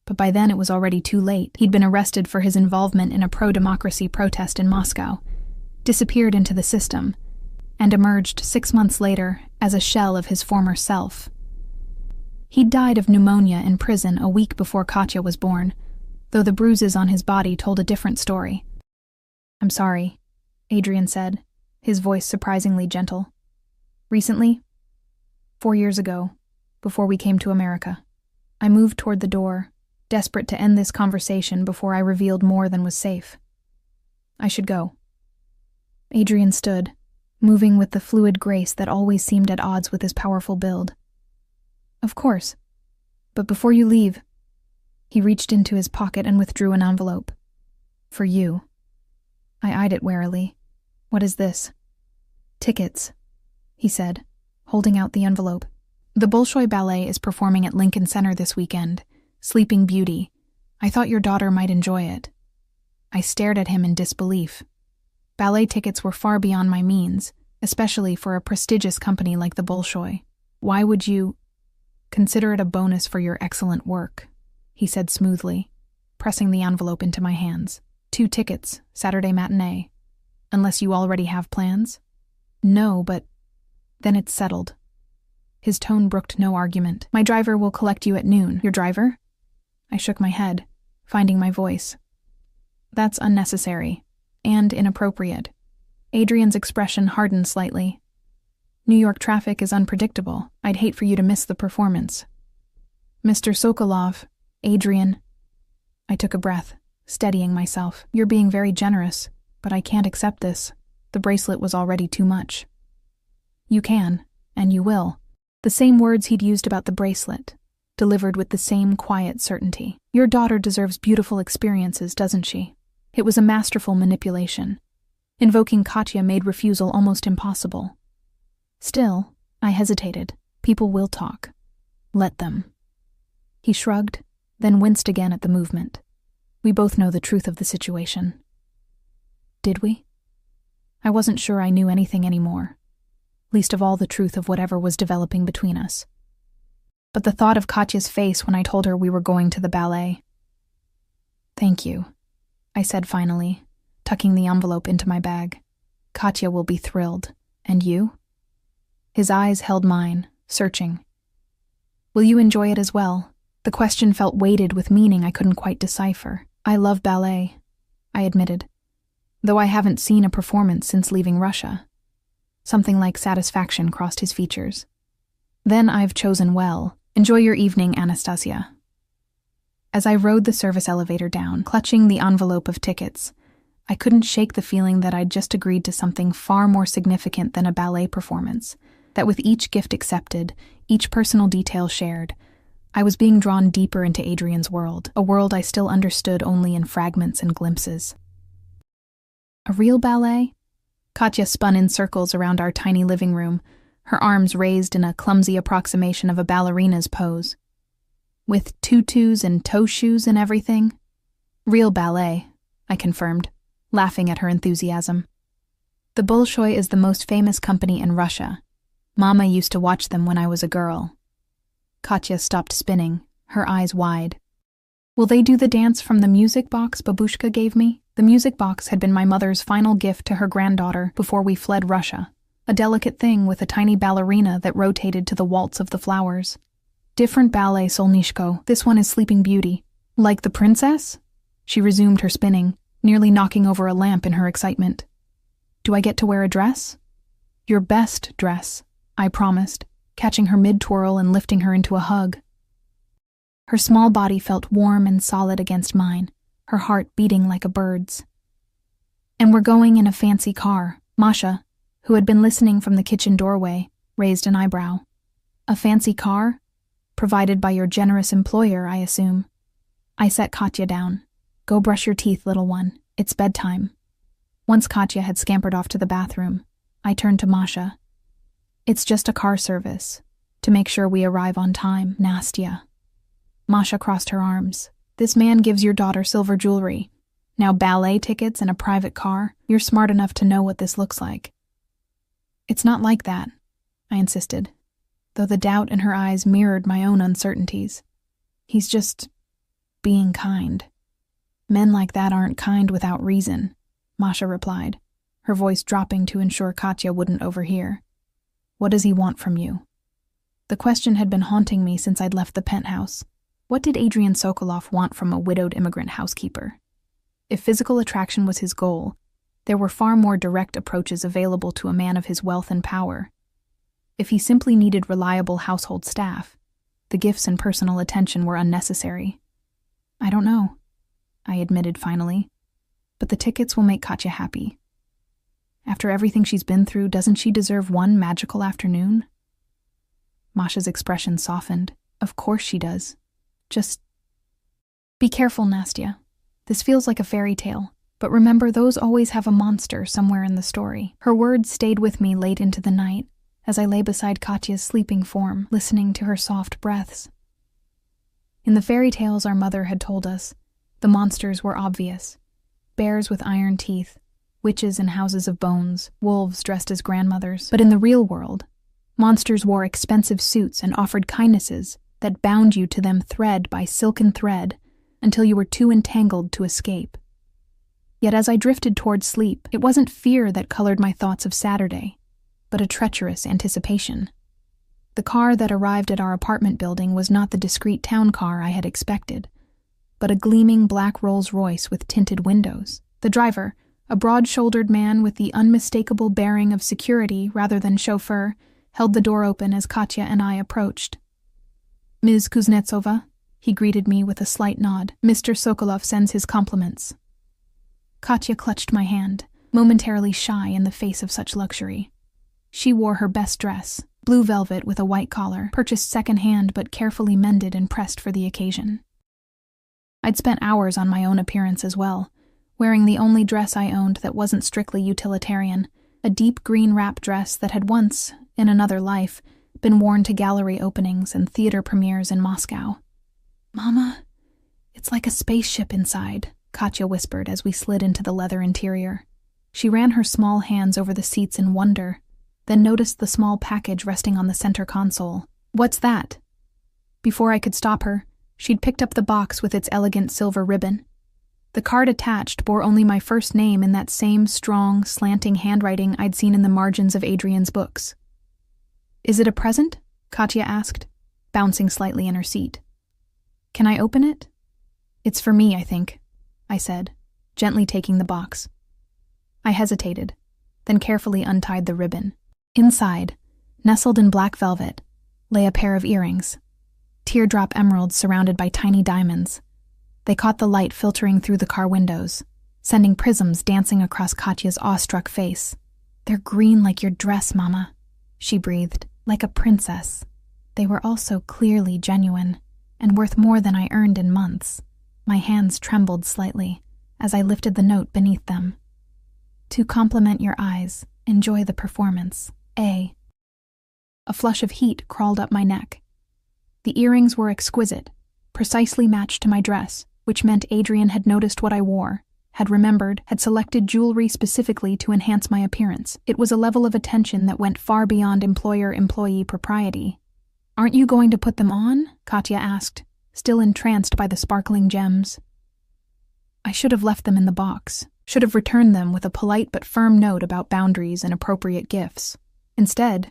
but by then it was already too late. He'd been arrested for his involvement in a pro-democracy protest in Moscow, disappeared into the system, and emerged 6 months later as a shell of his former self. He'd died of pneumonia in prison a week before Katya was born, though the bruises on his body told a different story. "I'm sorry," Adrian said, his voice surprisingly gentle. "Recently? 4 years ago, before we came to America." I moved toward the door, desperate to end this conversation before I revealed more than was safe. "I should go." Adrian stood, moving with the fluid grace that always seemed at odds with his powerful build. "Of course. But before you leave..." He reached into his pocket and withdrew an envelope. "For you." I eyed it warily. "What is this?" "Tickets," he said, holding out the envelope. "The Bolshoi Ballet is performing at Lincoln Center this weekend. Sleeping Beauty. I thought your daughter might enjoy it." I stared at him in disbelief. Ballet tickets were far beyond my means, especially for a prestigious company like the Bolshoi. "Why would you..." "Consider it a bonus for your excellent work," he said smoothly, pressing the envelope into my hands. 2 tickets, Saturday matinee. Unless you already have plans?" "No, but..." "Then it's settled." His tone brooked no argument. "My driver will collect you at noon." "Your driver?" I shook my head, finding my voice. "That's unnecessary, and inappropriate." Adrian's expression hardened slightly. "New York traffic is unpredictable. I'd hate for you to miss the performance." "Mr. Sokolov, Adrian..." I took a breath, steadying myself. "You're being very generous, but I can't accept this. The bracelet was already too much." "You can, and you will." The same words he'd used about the bracelet, delivered with the same quiet certainty. "Your daughter deserves beautiful experiences, doesn't she? It was a masterful manipulation. Invoking Katya made refusal almost impossible. Still, I hesitated. People will talk. Let them. He shrugged, then winced again at the movement. We both know the truth of the situation. Did we? I wasn't sure I knew anything anymore, least of all the truth of whatever was developing between us. But the thought of Katya's face when I told her we were going to the ballet. Thank you, I said finally, tucking the envelope into my bag. Katya will be thrilled. And you? His eyes held mine, searching. Will you enjoy it as well? The question felt weighted with meaning I couldn't quite decipher. I love ballet, I admitted, though I haven't seen a performance since leaving Russia. Something like satisfaction crossed his features. Then I've chosen well. Enjoy your evening, Anastasia. As I rode the service elevator down, clutching the envelope of tickets, I couldn't shake the feeling that I'd just agreed to something far more significant than a ballet performance, that with each gift accepted, each personal detail shared, I was being drawn deeper into Adrian's world, a world I still understood only in fragments and glimpses. A real ballet? Katya spun in circles around our tiny living room, her arms raised in a clumsy approximation of a ballerina's pose. With tutus and toe shoes and everything? Real ballet, I confirmed, laughing at her enthusiasm. The Bolshoi is the most famous company in Russia. Mama used to watch them when I was a girl. Katya stopped spinning, her eyes wide. Will they do the dance from the music box Babushka gave me? The music box had been my mother's final gift to her granddaughter before we fled Russia. A delicate thing with a tiny ballerina that rotated to the waltz of the flowers. Different ballet, Solnishko. This one is Sleeping Beauty. Like the princess? She resumed her spinning, nearly knocking over a lamp in her excitement. Do I get to wear a dress? Your best dress, I promised, catching her mid-twirl and lifting her into a hug. Her small body felt warm and solid against mine, her heart beating like a bird's. And we're going in a fancy car. Masha, who had been listening from the kitchen doorway, raised an eyebrow. A fancy car? Provided by your generous employer, I assume. I set Katya down. Go brush your teeth, little one. It's bedtime. Once Katya had scampered off to the bathroom, I turned to Masha. It's just a car service, to make sure we arrive on time, Nastya. Masha crossed her arms. This man gives your daughter silver jewelry. Now ballet tickets and a private car? You're smart enough to know what this looks like. It's not like that, I insisted, though the doubt in her eyes mirrored my own uncertainties. He's just being kind. Men like that aren't kind without reason, Masha replied, her voice dropping to ensure Katya wouldn't overhear. What does he want from you? The question had been haunting me since I'd left the penthouse. What did Adrian Sokolov want from a widowed immigrant housekeeper? If physical attraction was his goal, there were far more direct approaches available to a man of his wealth and power. If he simply needed reliable household staff, the gifts and personal attention were unnecessary. I don't know, I admitted finally, but the tickets will make Katya happy. After everything she's been through, doesn't she deserve one magical afternoon? Masha's expression softened. Of course she does. Just be careful, Nastya. This feels like a fairy tale, but remember, those always have a monster somewhere in the story. Her words stayed with me late into the night, as I lay beside Katya's sleeping form, listening to her soft breaths. In the fairy tales our mother had told us, the monsters were obvious. Bears with iron teeth, witches in houses of bones, wolves dressed as grandmothers. But in the real world, monsters wore expensive suits and offered kindnesses that bound you to them thread by silken thread until you were too entangled to escape. Yet as I drifted toward sleep, it wasn't fear that colored my thoughts of Saturday, but a treacherous anticipation. The car that arrived at our apartment building was not the discreet town car I had expected, but a gleaming black Rolls-Royce with tinted windows. The driver, a broad-shouldered man with the unmistakable bearing of security rather than chauffeur, held the door open as Katya and I approached. Ms. Kuznetsova, he greeted me with a slight nod. Mr. Sokolov sends his compliments. Katya clutched my hand, momentarily shy in the face of such luxury. She wore her best dress, blue velvet with a white collar, purchased second-hand but carefully mended and pressed for the occasion. I'd spent hours on my own appearance as well, wearing the only dress I owned that wasn't strictly utilitarian, a deep green wrap dress that had once, in another life, been worn to gallery openings and theater premieres in Moscow. "Mama, it's like a spaceship inside," Katya whispered as we slid into the leather interior. She ran her small hands over the seats in wonder, then noticed the small package resting on the center console. "What's that?" Before I could stop her, she'd picked up the box with its elegant silver ribbon. The card attached bore only my first name in that same strong, slanting handwriting I'd seen in the margins of Adrian's books. "Is it a present?" Katya asked, bouncing slightly in her seat. "Can I open it?" "It's for me, I think," I said, gently taking the box. I hesitated, then carefully untied the ribbon. Inside, nestled in black velvet, lay a pair of earrings, teardrop emeralds surrounded by tiny diamonds. They caught the light filtering through the car windows, sending prisms dancing across Katya's awestruck face. "They're green like your dress, Mama," she breathed, "like a princess." They were also clearly genuine, and worth more than I earned in months. My hands trembled slightly as I lifted the note beneath them. "To compliment your eyes, enjoy the performance, A." A flush of heat crawled up my neck. The earrings were exquisite, precisely matched to my dress, which meant Adrian had noticed what I wore, had remembered, had selected jewelry specifically to enhance my appearance. It was a level of attention that went far beyond employer-employee propriety. "Aren't you going to put them on?" Katya asked, still entranced by the sparkling gems. I should have left them in the box, should have returned them with a polite but firm note about boundaries and appropriate gifts. Instead,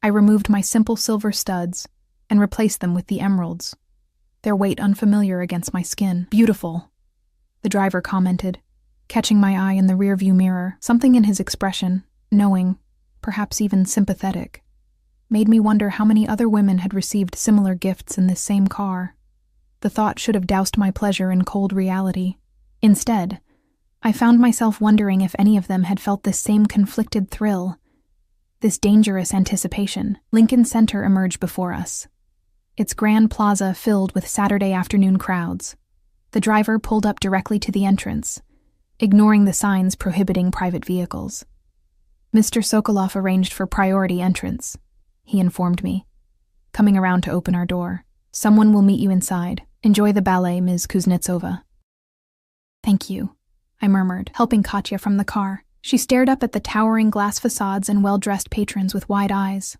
I removed my simple silver studs and replaced them with the emeralds, their weight unfamiliar against my skin. "Beautiful," the driver commented, catching my eye in the rearview mirror. Something in his expression, knowing, perhaps even sympathetic, made me wonder how many other women had received similar gifts in this same car. The thought should have doused my pleasure in cold reality. Instead, I found myself wondering if any of them had felt this same conflicted thrill, this dangerous anticipation. Lincoln Center emerged before us, its grand plaza filled with Saturday afternoon crowds. The driver pulled up directly to the entrance, ignoring the signs prohibiting private vehicles. "Mr. Sokolov arranged for priority entrance," he informed me, coming around to open our door. "Someone will meet you inside. Enjoy the ballet, Ms. Kuznetsova." "Thank you," I murmured, helping Katya from the car. She stared up at the towering glass facades and well-dressed patrons with wide eyes.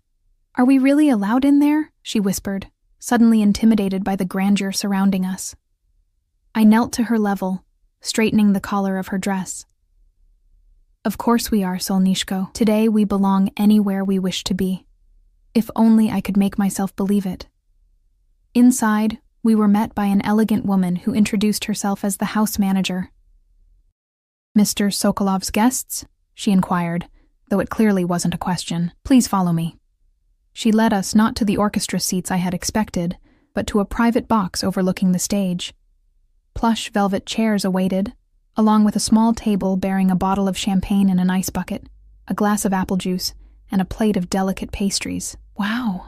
"Are we really allowed in there?" she whispered, suddenly intimidated by the grandeur surrounding us. I knelt to her level, straightening the collar of her dress. "Of course we are, Solnishko. Today we belong anywhere we wish to be. If only I could make myself believe it." Inside, we were met by an elegant woman who introduced herself as the house manager. "Mr. Sokolov's guests?" she inquired, though it clearly wasn't a question. "Please follow me." She led us not to the orchestra seats I had expected, but to a private box overlooking the stage. Plush velvet chairs awaited, along with a small table bearing a bottle of champagne in an ice bucket, a glass of apple juice, and a plate of delicate pastries. "Wow,"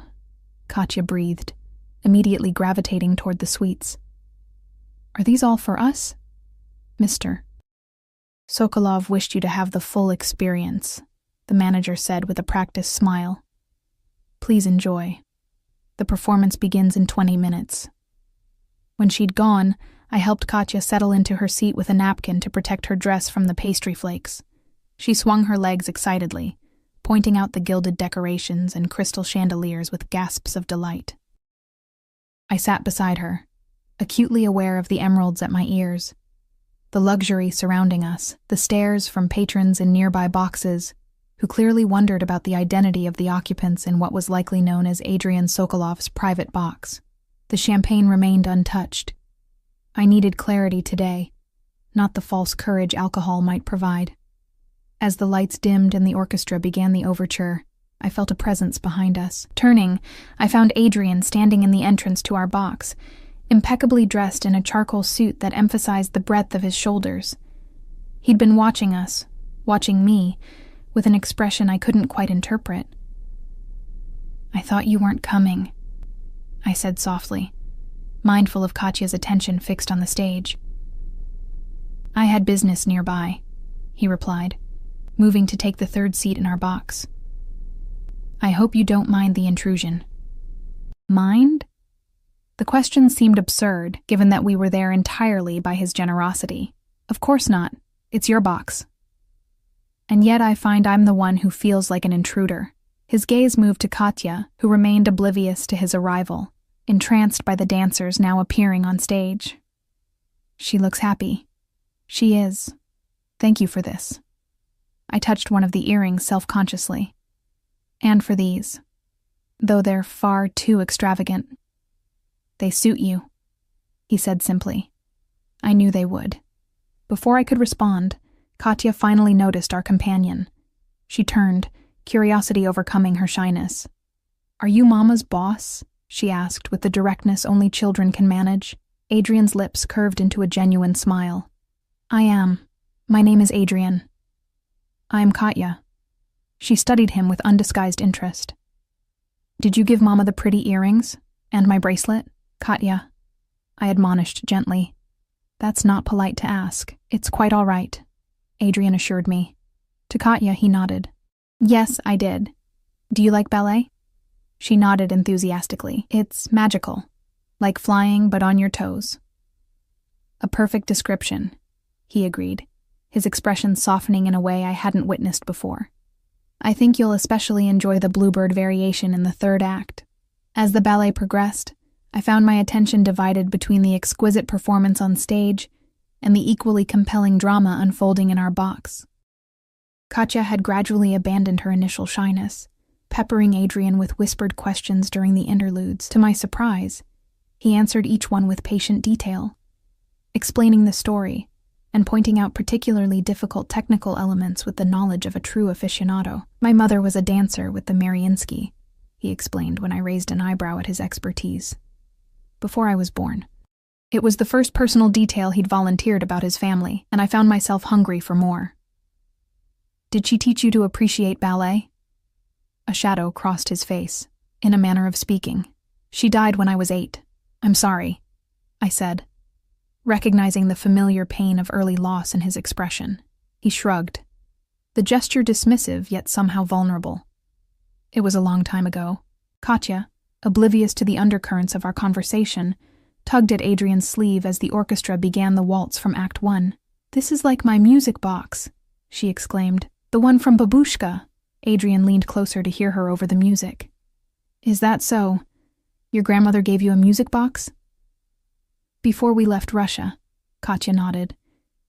Katya breathed, immediately gravitating toward the sweets. "Are these all for us?" "Mr. Sokolov wished you to have the full experience," the manager said with a practiced smile. "Please enjoy. The performance begins in 20 minutes. When she'd gone, I helped Katya settle into her seat with a napkin to protect her dress from the pastry flakes. She swung her legs excitedly, pointing out the gilded decorations and crystal chandeliers with gasps of delight. I sat beside her, acutely aware of the emeralds at my ears, the luxury surrounding us, the stares from patrons in nearby boxes, who clearly wondered about the identity of the occupants in what was likely known as Adrian Sokolov's private box. The champagne remained untouched. I needed clarity today, not the false courage alcohol might provide. As the lights dimmed and the orchestra began the overture, I felt a presence behind us. Turning, I found Adrian standing in the entrance to our box, impeccably dressed in a charcoal suit that emphasized the breadth of his shoulders. He'd been watching us, watching me, with an expression I couldn't quite interpret. "I thought you weren't coming," I said softly, mindful of Katya's attention fixed on the stage. I had business nearby, he replied, moving to take the third seat in our box. I hope you don't mind the intrusion. Mind? The question seemed absurd, given that we were there entirely by his generosity. Of course not. It's your box. And yet I find I'm the one who feels like an intruder. His gaze moved to Katya, who remained oblivious to his arrival, entranced by the dancers now appearing on stage. She looks happy. She is. Thank you for this. I touched one of the earrings self-consciously. And for these, though they're far too extravagant. They suit you, he said simply. I knew they would. Before I could respond, Katya finally noticed our companion. She turned, curiosity overcoming her shyness. Are you Mama's boss? She asked with the directness only children can manage. Adrian's lips curved into a genuine smile. I am. My name is Adrian. I am Katya. She studied him with undisguised interest. Did you give Mama the pretty earrings? And my bracelet? Katya, I admonished gently. That's not polite to ask. It's quite all right, Adrian assured me. To Katya, he nodded. Yes, I did. Do you like ballet? She nodded enthusiastically. It's magical. Like flying, but on your toes. A perfect description, he agreed, his expression softening in a way I hadn't witnessed before. I think you'll especially enjoy the bluebird variation in the third act. As the ballet progressed, I found my attention divided between the exquisite performance on stage and the equally compelling drama unfolding in our box. Katya had gradually abandoned her initial shyness, peppering Adrian with whispered questions during the interludes. To my surprise, he answered each one with patient detail, explaining the story and pointing out particularly difficult technical elements with the knowledge of a true aficionado. My mother was a dancer with the Mariinsky, he explained when I raised an eyebrow at his expertise. Before I was born. It was the first personal detail he'd volunteered about his family, and I found myself hungry for more. Did she teach you to appreciate ballet? A shadow crossed his face, in a manner of speaking. She died when I was 8. I'm sorry, I said, recognizing the familiar pain of early loss in his expression. He shrugged, the gesture dismissive yet somehow vulnerable. It was a long time ago. Katya, oblivious to the undercurrents of our conversation, tugged at Adrian's sleeve as the orchestra began the waltz from Act 1. This is like my music box, she exclaimed. The one from Babushka. Adrian leaned closer to hear her over the music. Is that so? Your grandmother gave you a music box? Before we left Russia, Katya nodded.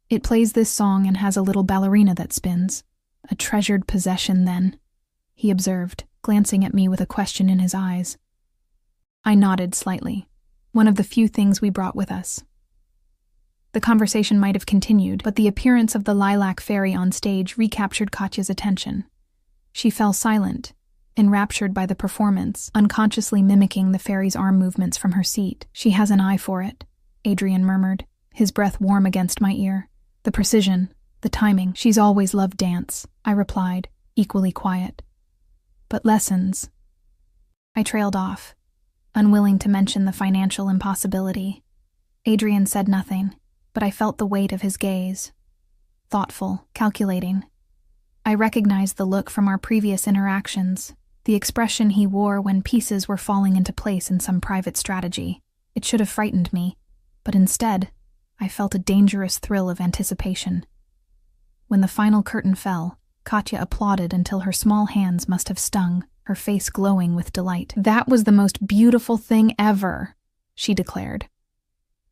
It plays this song and has a little ballerina that spins. A treasured possession, then, he observed, glancing at me with a question in his eyes. I nodded slightly, one of the few things we brought with us. The conversation might have continued, but the appearance of the lilac fairy on stage recaptured Katya's attention. She fell silent, enraptured by the performance, unconsciously mimicking the fairy's arm movements from her seat. She has an eye for it, Adrian murmured, his breath warm against my ear. The precision, the timing. She's always loved dance, I replied, equally quiet. But lessons. I trailed off, unwilling to mention the financial impossibility. Adrian said nothing, but I felt the weight of his gaze. Thoughtful, calculating. I recognized the look from our previous interactions, the expression he wore when pieces were falling into place in some private strategy. It should have frightened me, but instead, I felt a dangerous thrill of anticipation. When the final curtain fell, Katya applauded until her small hands must have stung, her face glowing with delight. That was the most beautiful thing ever, she declared.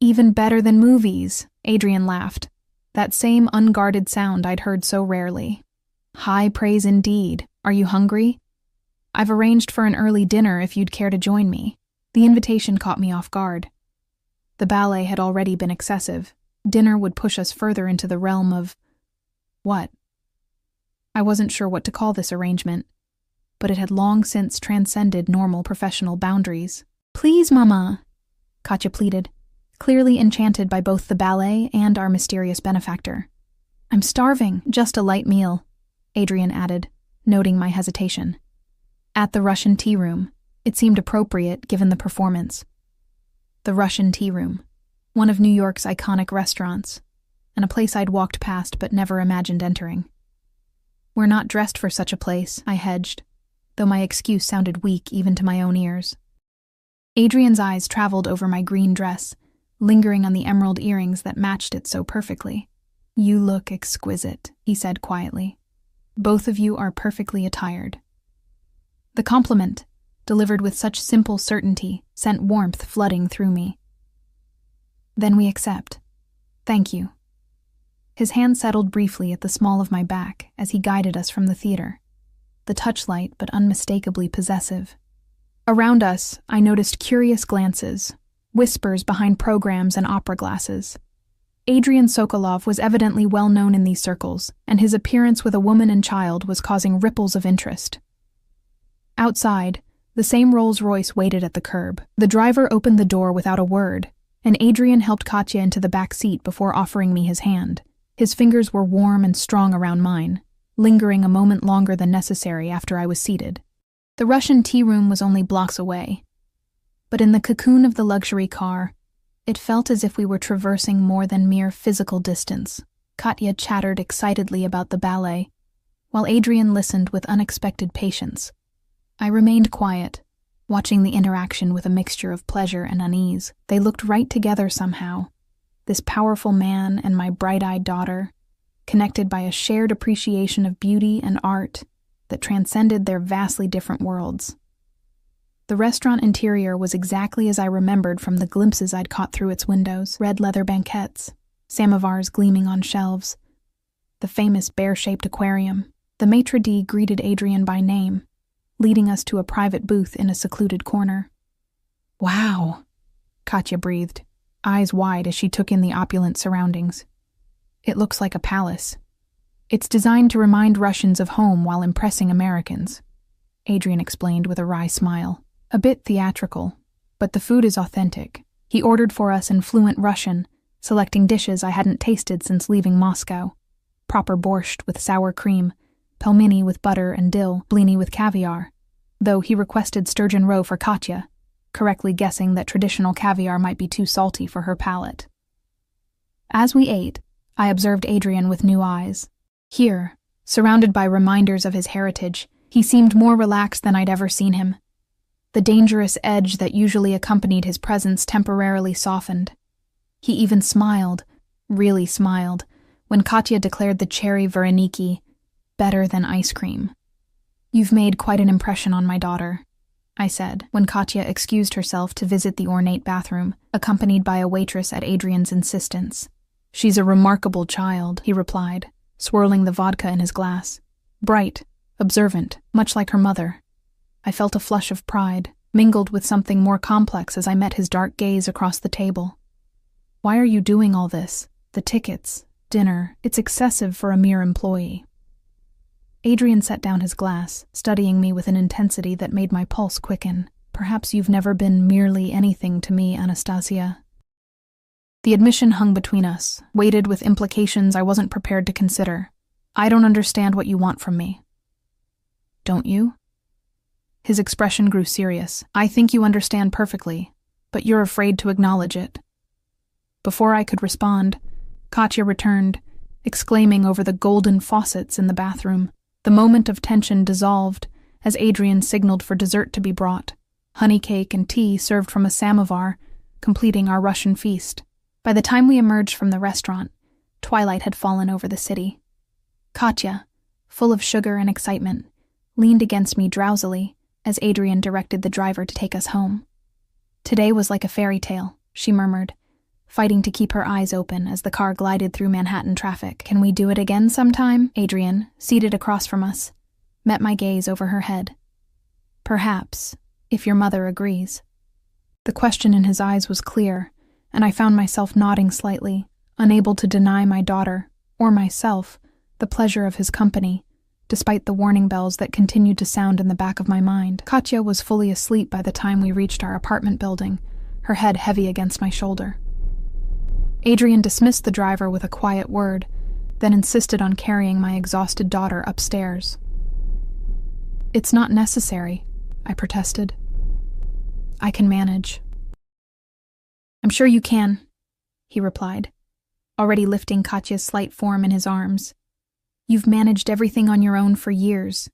Even better than movies, Adrian laughed. That same unguarded sound I'd heard so rarely. High praise indeed. Are you hungry? I've arranged for an early dinner if you'd care to join me. The invitation caught me off guard. The ballet had already been excessive. Dinner would push us further into the realm of... what? I wasn't sure what to call this arrangement, but it had long since transcended normal professional boundaries. Please, Mama, Katya pleaded, clearly enchanted by both the ballet and our mysterious benefactor. I'm starving. Just a light meal, Adrian added, noting my hesitation. At the Russian tea room, it seemed appropriate given the performance. The Russian tea room, one of New York's iconic restaurants, and a place I'd walked past but never imagined entering. "We're not dressed for such a place," I hedged, though my excuse sounded weak even to my own ears. Adrian's eyes traveled over my green dress, lingering on the emerald earrings that matched it so perfectly. "You look exquisite," he said quietly. "Both of you are perfectly attired." The compliment, delivered with such simple certainty, sent warmth flooding through me. "Then we accept. Thank you." His hand settled briefly at the small of my back as he guided us from the theater, the touch light but unmistakably possessive. Around us, I noticed curious glances, whispers behind programs and opera glasses. Adrian Sokolov was evidently well known in these circles, and his appearance with a woman and child was causing ripples of interest. Outside, the same Rolls-Royce waited at the curb. The driver opened the door without a word, and Adrian helped Katya into the back seat before offering me his hand. His fingers were warm and strong around mine, lingering a moment longer than necessary after I was seated. The Russian tea room was only blocks away, but in the cocoon of the luxury car, it felt as if we were traversing more than mere physical distance. Katya chattered excitedly about the ballet, while Adrian listened with unexpected patience. I remained quiet, watching the interaction with a mixture of pleasure and unease. They looked right together somehow, this powerful man and my bright-eyed daughter, connected by a shared appreciation of beauty and art that transcended their vastly different worlds. The restaurant interior was exactly as I remembered from the glimpses I'd caught through its windows: red leather banquettes, samovars gleaming on shelves, the famous bear-shaped aquarium. The maitre d' greeted Adrian by name, leading us to a private booth in a secluded corner. "Wow," Katya breathed, eyes wide as she took in the opulent surroundings. "It looks like a palace. It's designed to remind Russians of home while impressing Americans," Adrian explained with a wry smile. "A bit theatrical, but the food is authentic." He ordered for us in fluent Russian, selecting dishes I hadn't tasted since leaving Moscow. Proper borscht with sour cream, pelmeni with butter and dill, blini with caviar, though he requested sturgeon roe for Katya, correctly guessing that traditional caviar might be too salty for her palate. As we ate, I observed Adrian with new eyes. Here, surrounded by reminders of his heritage, he seemed more relaxed than I'd ever seen him. The dangerous edge that usually accompanied his presence temporarily softened. He even smiled, really smiled, when Katya declared the cherry vareniki better than ice cream. "You've made quite an impression on my daughter," I said, when Katya excused herself to visit the ornate bathroom, accompanied by a waitress at Adrian's insistence. "She's a remarkable child," he replied, swirling the vodka in his glass. "Bright, observant, much like her mother." I felt a flush of pride, mingled with something more complex as I met his dark gaze across the table. "Why are you doing all this? The tickets, dinner, it's excessive for a mere employee." Adrian set down his glass, studying me with an intensity that made my pulse quicken. "Perhaps you've never been merely anything to me, Anastasia." The admission hung between us, weighted with implications I wasn't prepared to consider. "I don't understand what you want from me." "Don't you?" His expression grew serious. "I think you understand perfectly, but you're afraid to acknowledge it." Before I could respond, Katya returned, exclaiming over the golden faucets in the bathroom. The moment of tension dissolved as Adrian signaled for dessert to be brought, honey cake and tea served from a samovar, completing our Russian feast. By the time we emerged from the restaurant, twilight had fallen over the city. Katya, full of sugar and excitement, leaned against me drowsily as Adrian directed the driver to take us home. "Today was like a fairy tale," she murmured, fighting to keep her eyes open as the car glided through Manhattan traffic. "Can we do it again sometime?" Adrian, seated across from us, met my gaze over her head. "Perhaps, if your mother agrees." The question in his eyes was clear, and I found myself nodding slightly, unable to deny my daughter, or myself, the pleasure of his company, despite the warning bells that continued to sound in the back of my mind. Katya was fully asleep by the time we reached our apartment building, her head heavy against my shoulder. Adrian dismissed the driver with a quiet word, then insisted on carrying my exhausted daughter upstairs. "It's not necessary," I protested. "I can manage." "I'm sure you can," he replied. already lifting Katya's slight form in his arms. "You've managed everything on your own for years.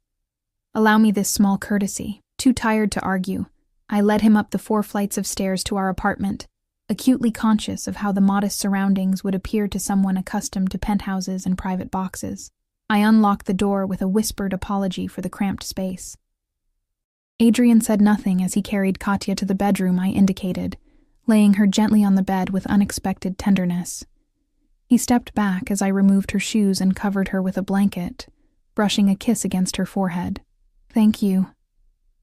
Allow me this small courtesy." Too tired to argue, I led him up the 4 flights of stairs to our apartment, acutely conscious of how the modest surroundings would appear to someone accustomed to penthouses and private boxes. I unlocked the door with a whispered apology for the cramped space. Adrian said nothing as he carried Katya to the bedroom I indicated, laying her gently on the bed with unexpected tenderness. He stepped back as I removed her shoes and covered her with a blanket, brushing a kiss against her forehead. "Thank you,"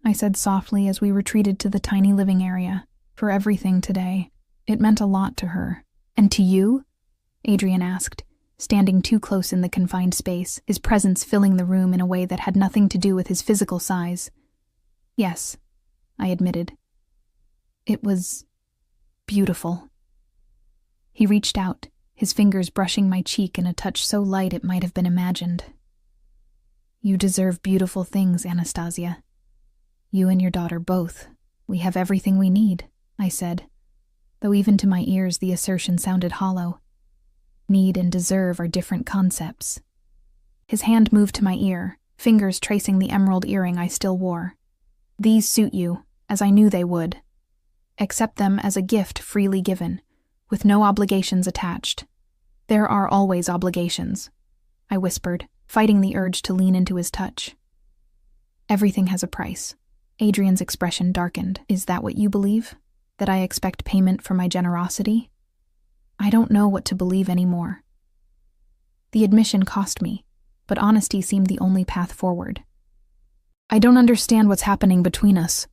I said softly as we retreated to the tiny living area, "for everything today. It meant a lot to her." "And to you?" Adrian asked, standing too close in the confined space, his presence filling the room in a way that had nothing to do with his physical size. "Yes," I admitted. "It was beautiful." He reached out, his fingers brushing my cheek in a touch so light it might have been imagined. "You deserve beautiful things, Anastasia. You and your daughter both. We have everything we need," I said, though even to my ears the assertion sounded hollow. Need and deserve are different concepts. His hand moved to my ear, fingers tracing the emerald earring I still wore. "These suit you, as I knew they would. Accept them as a gift freely given, with no obligations attached." "There are always obligations," I whispered, fighting the urge to lean into his touch. "Everything has a price." Adrian's expression darkened. "Is that what you believe? That I expect payment for my generosity?" I don't know what to believe anymore. The admission cost me, but honesty seemed the only path forward. "I don't understand what's happening between us."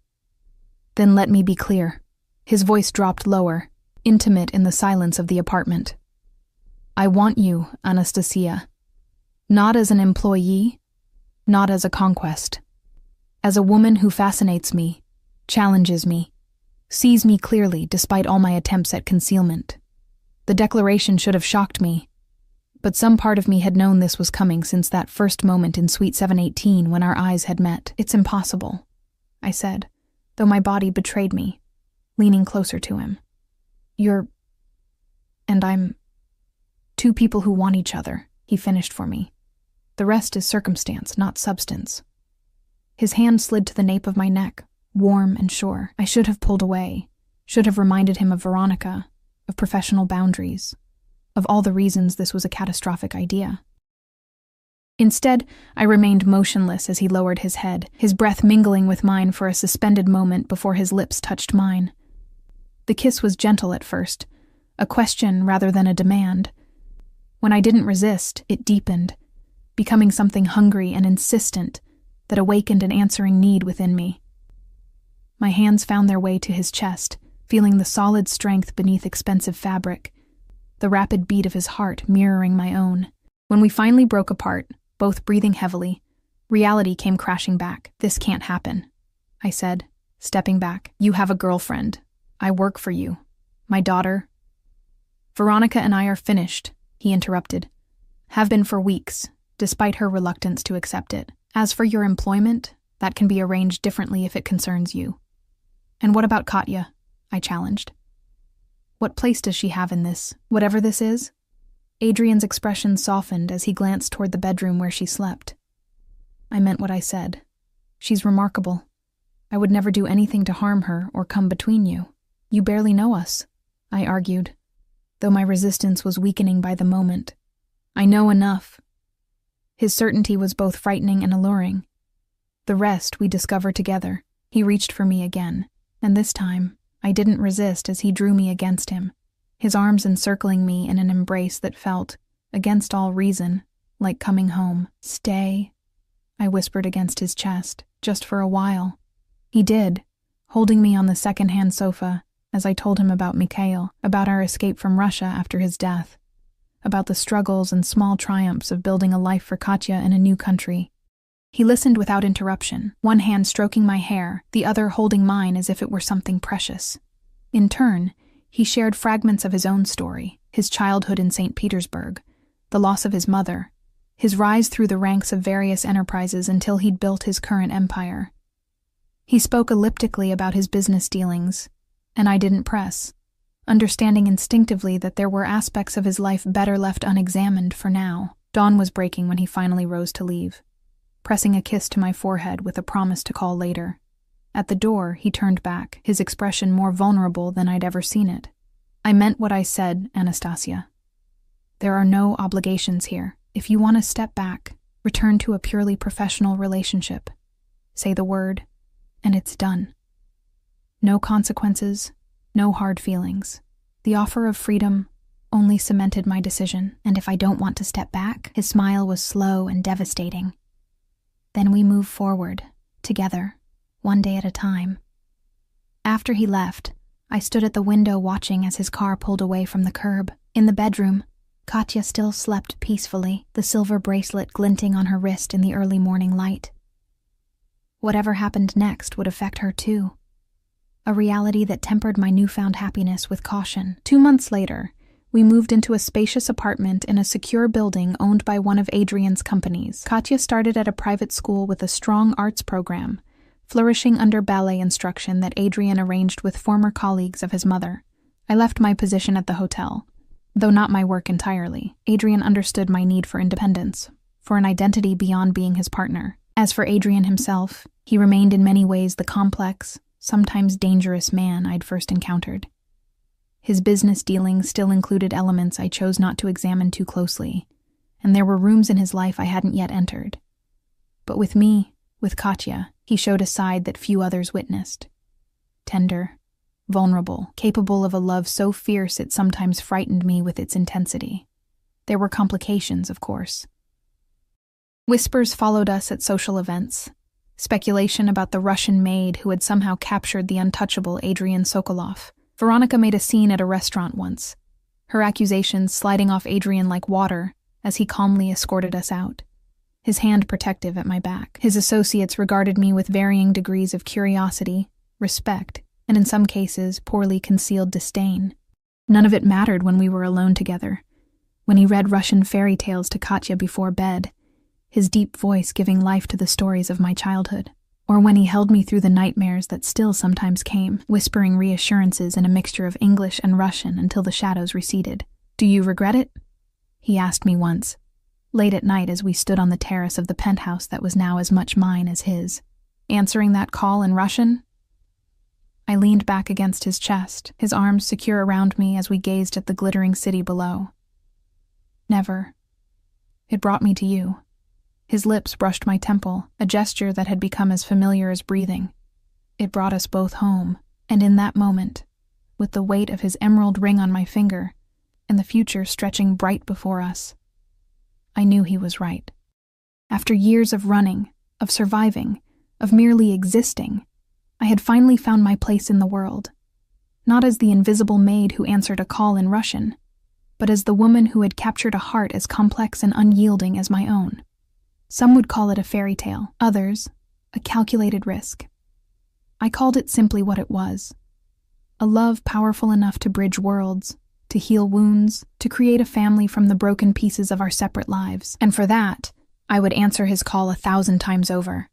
"Then let me be clear." His voice dropped lower, intimate in the silence of the apartment. "I want you, Anastasia. Not as an employee, not as a conquest. As a woman who fascinates me, challenges me, sees me clearly despite all my attempts at concealment. The declaration should have shocked me, but some part of me had known this was coming since that first moment in Suite 718 when our eyes had met. "It's impossible," I said, though my body betrayed me, leaning closer to him. "You're... and I'm... 2 people who want each other," he finished for me. "The rest is circumstance, not substance." His hand slid to the nape of my neck, warm and sure. I should have pulled away, should have reminded him of Veronica, of professional boundaries, of all the reasons this was a catastrophic idea. Instead, I remained motionless as he lowered his head, his breath mingling with mine for a suspended moment before his lips touched mine. The kiss was gentle at first, a question rather than a demand. When I didn't resist, it deepened, becoming something hungry and insistent that awakened an answering need within me. My hands found their way to his chest, feeling the solid strength beneath expensive fabric, the rapid beat of his heart mirroring my own. When we finally broke apart, both breathing heavily, reality came crashing back. "This can't happen," I said, stepping back. "You have a girlfriend. I work for you. My daughter..." "Veronica and I are finished," he interrupted. "Have been for weeks, despite her reluctance to accept it. As for your employment, that can be arranged differently if it concerns you." "And what about Katya?" I challenged. "What place does she have in this, whatever this is?" Adrian's expression softened as he glanced toward the bedroom where she slept. "I meant what I said. She's remarkable. I would never do anything to harm her or come between you." "You barely know us," I argued, though my resistance was weakening by the moment. "I know enough." His certainty was both frightening and alluring. The rest we discover together. He reached for me again, and this time I didn't resist as he drew me against him, his arms encircling me in an embrace that felt, against all reason, like coming home. "Stay," I whispered against his chest, "just for a while." He did, holding me on the second-hand sofa as I told him about Mikhail, about our escape from Russia after his death, about the struggles and small triumphs of building a life for Katya in a new country. He listened without interruption, one hand stroking my hair, the other holding mine as if it were something precious. In turn, he shared fragments of his own story, his childhood in St. Petersburg, the loss of his mother, his rise through the ranks of various enterprises until he'd built his current empire. He spoke elliptically about his business dealings, and I didn't press. understanding instinctively that there were aspects of his life better left unexamined for now. Dawn was breaking when he finally rose to leave, pressing a kiss to my forehead with a promise to call later. At the door, he turned back, his expression more vulnerable than I'd ever seen it. I meant what I said, Anastasia. There are no obligations here. If you want to step back, return to a purely professional relationship. Say the word, and it's done. No consequences, no hard feelings. The offer of freedom only cemented my decision, and if I don't want to step back, his smile was slow and devastating. Then we move forward, together, one day at a time. After he left, I stood at the window watching as his car pulled away from the curb. In the bedroom, Katya still slept peacefully, the silver bracelet glinting on her wrist in the early morning light. Whatever happened next would affect her too. A reality that tempered my newfound happiness with caution. 2 months later, we moved into a spacious apartment in a secure building owned by one of Adrian's companies. Katya started at a private school with a strong arts program, flourishing under ballet instruction that Adrian arranged with former colleagues of his mother. I left my position at the hotel, though not my work entirely. Adrian understood my need for independence, for an identity beyond being his partner. As for Adrian himself, he remained in many ways the complex, sometimes dangerous man I'd first encountered. His business dealings still included elements I chose not to examine too closely, and there were rooms in his life I hadn't yet entered. But with me, with Katya, he showed a side that few others witnessed. Tender, vulnerable, capable of a love so fierce it sometimes frightened me with its intensity. There were complications, of course. Whispers followed us at social events. Speculation about the Russian maid who had somehow captured the untouchable Adrian Sokolov. Veronica made a scene at a restaurant once, her accusations sliding off Adrian like water as he calmly escorted us out, his hand protective at my back. His associates regarded me with varying degrees of curiosity, respect, and in some cases, poorly concealed disdain. None of it mattered when we were alone together. When he read Russian fairy tales to Katya before bed, his deep voice giving life to the stories of my childhood. Or when he held me through the nightmares that still sometimes came, whispering reassurances in a mixture of English and Russian until the shadows receded. "Do you regret it?" he asked me once, late at night as we stood on the terrace of the penthouse that was now as much mine as his. Answering that call in Russian? I leaned back against his chest, his arms secure around me as we gazed at the glittering city below. Never. It brought me to you. His lips brushed my temple, a gesture that had become as familiar as breathing. It brought us both home, and in that moment, with the weight of his emerald ring on my finger, and the future stretching bright before us, I knew he was right. After years of running, of surviving, of merely existing, I had finally found my place in the world, not as the invisible maid who answered a call in Russian, but as the woman who had captured a heart as complex and unyielding as my own. Some would call it a fairy tale, others, a calculated risk. I called it simply what it was. A love powerful enough to bridge worlds, to heal wounds, to create a family from the broken pieces of our separate lives. And for that, I would answer his call 1,000 times over.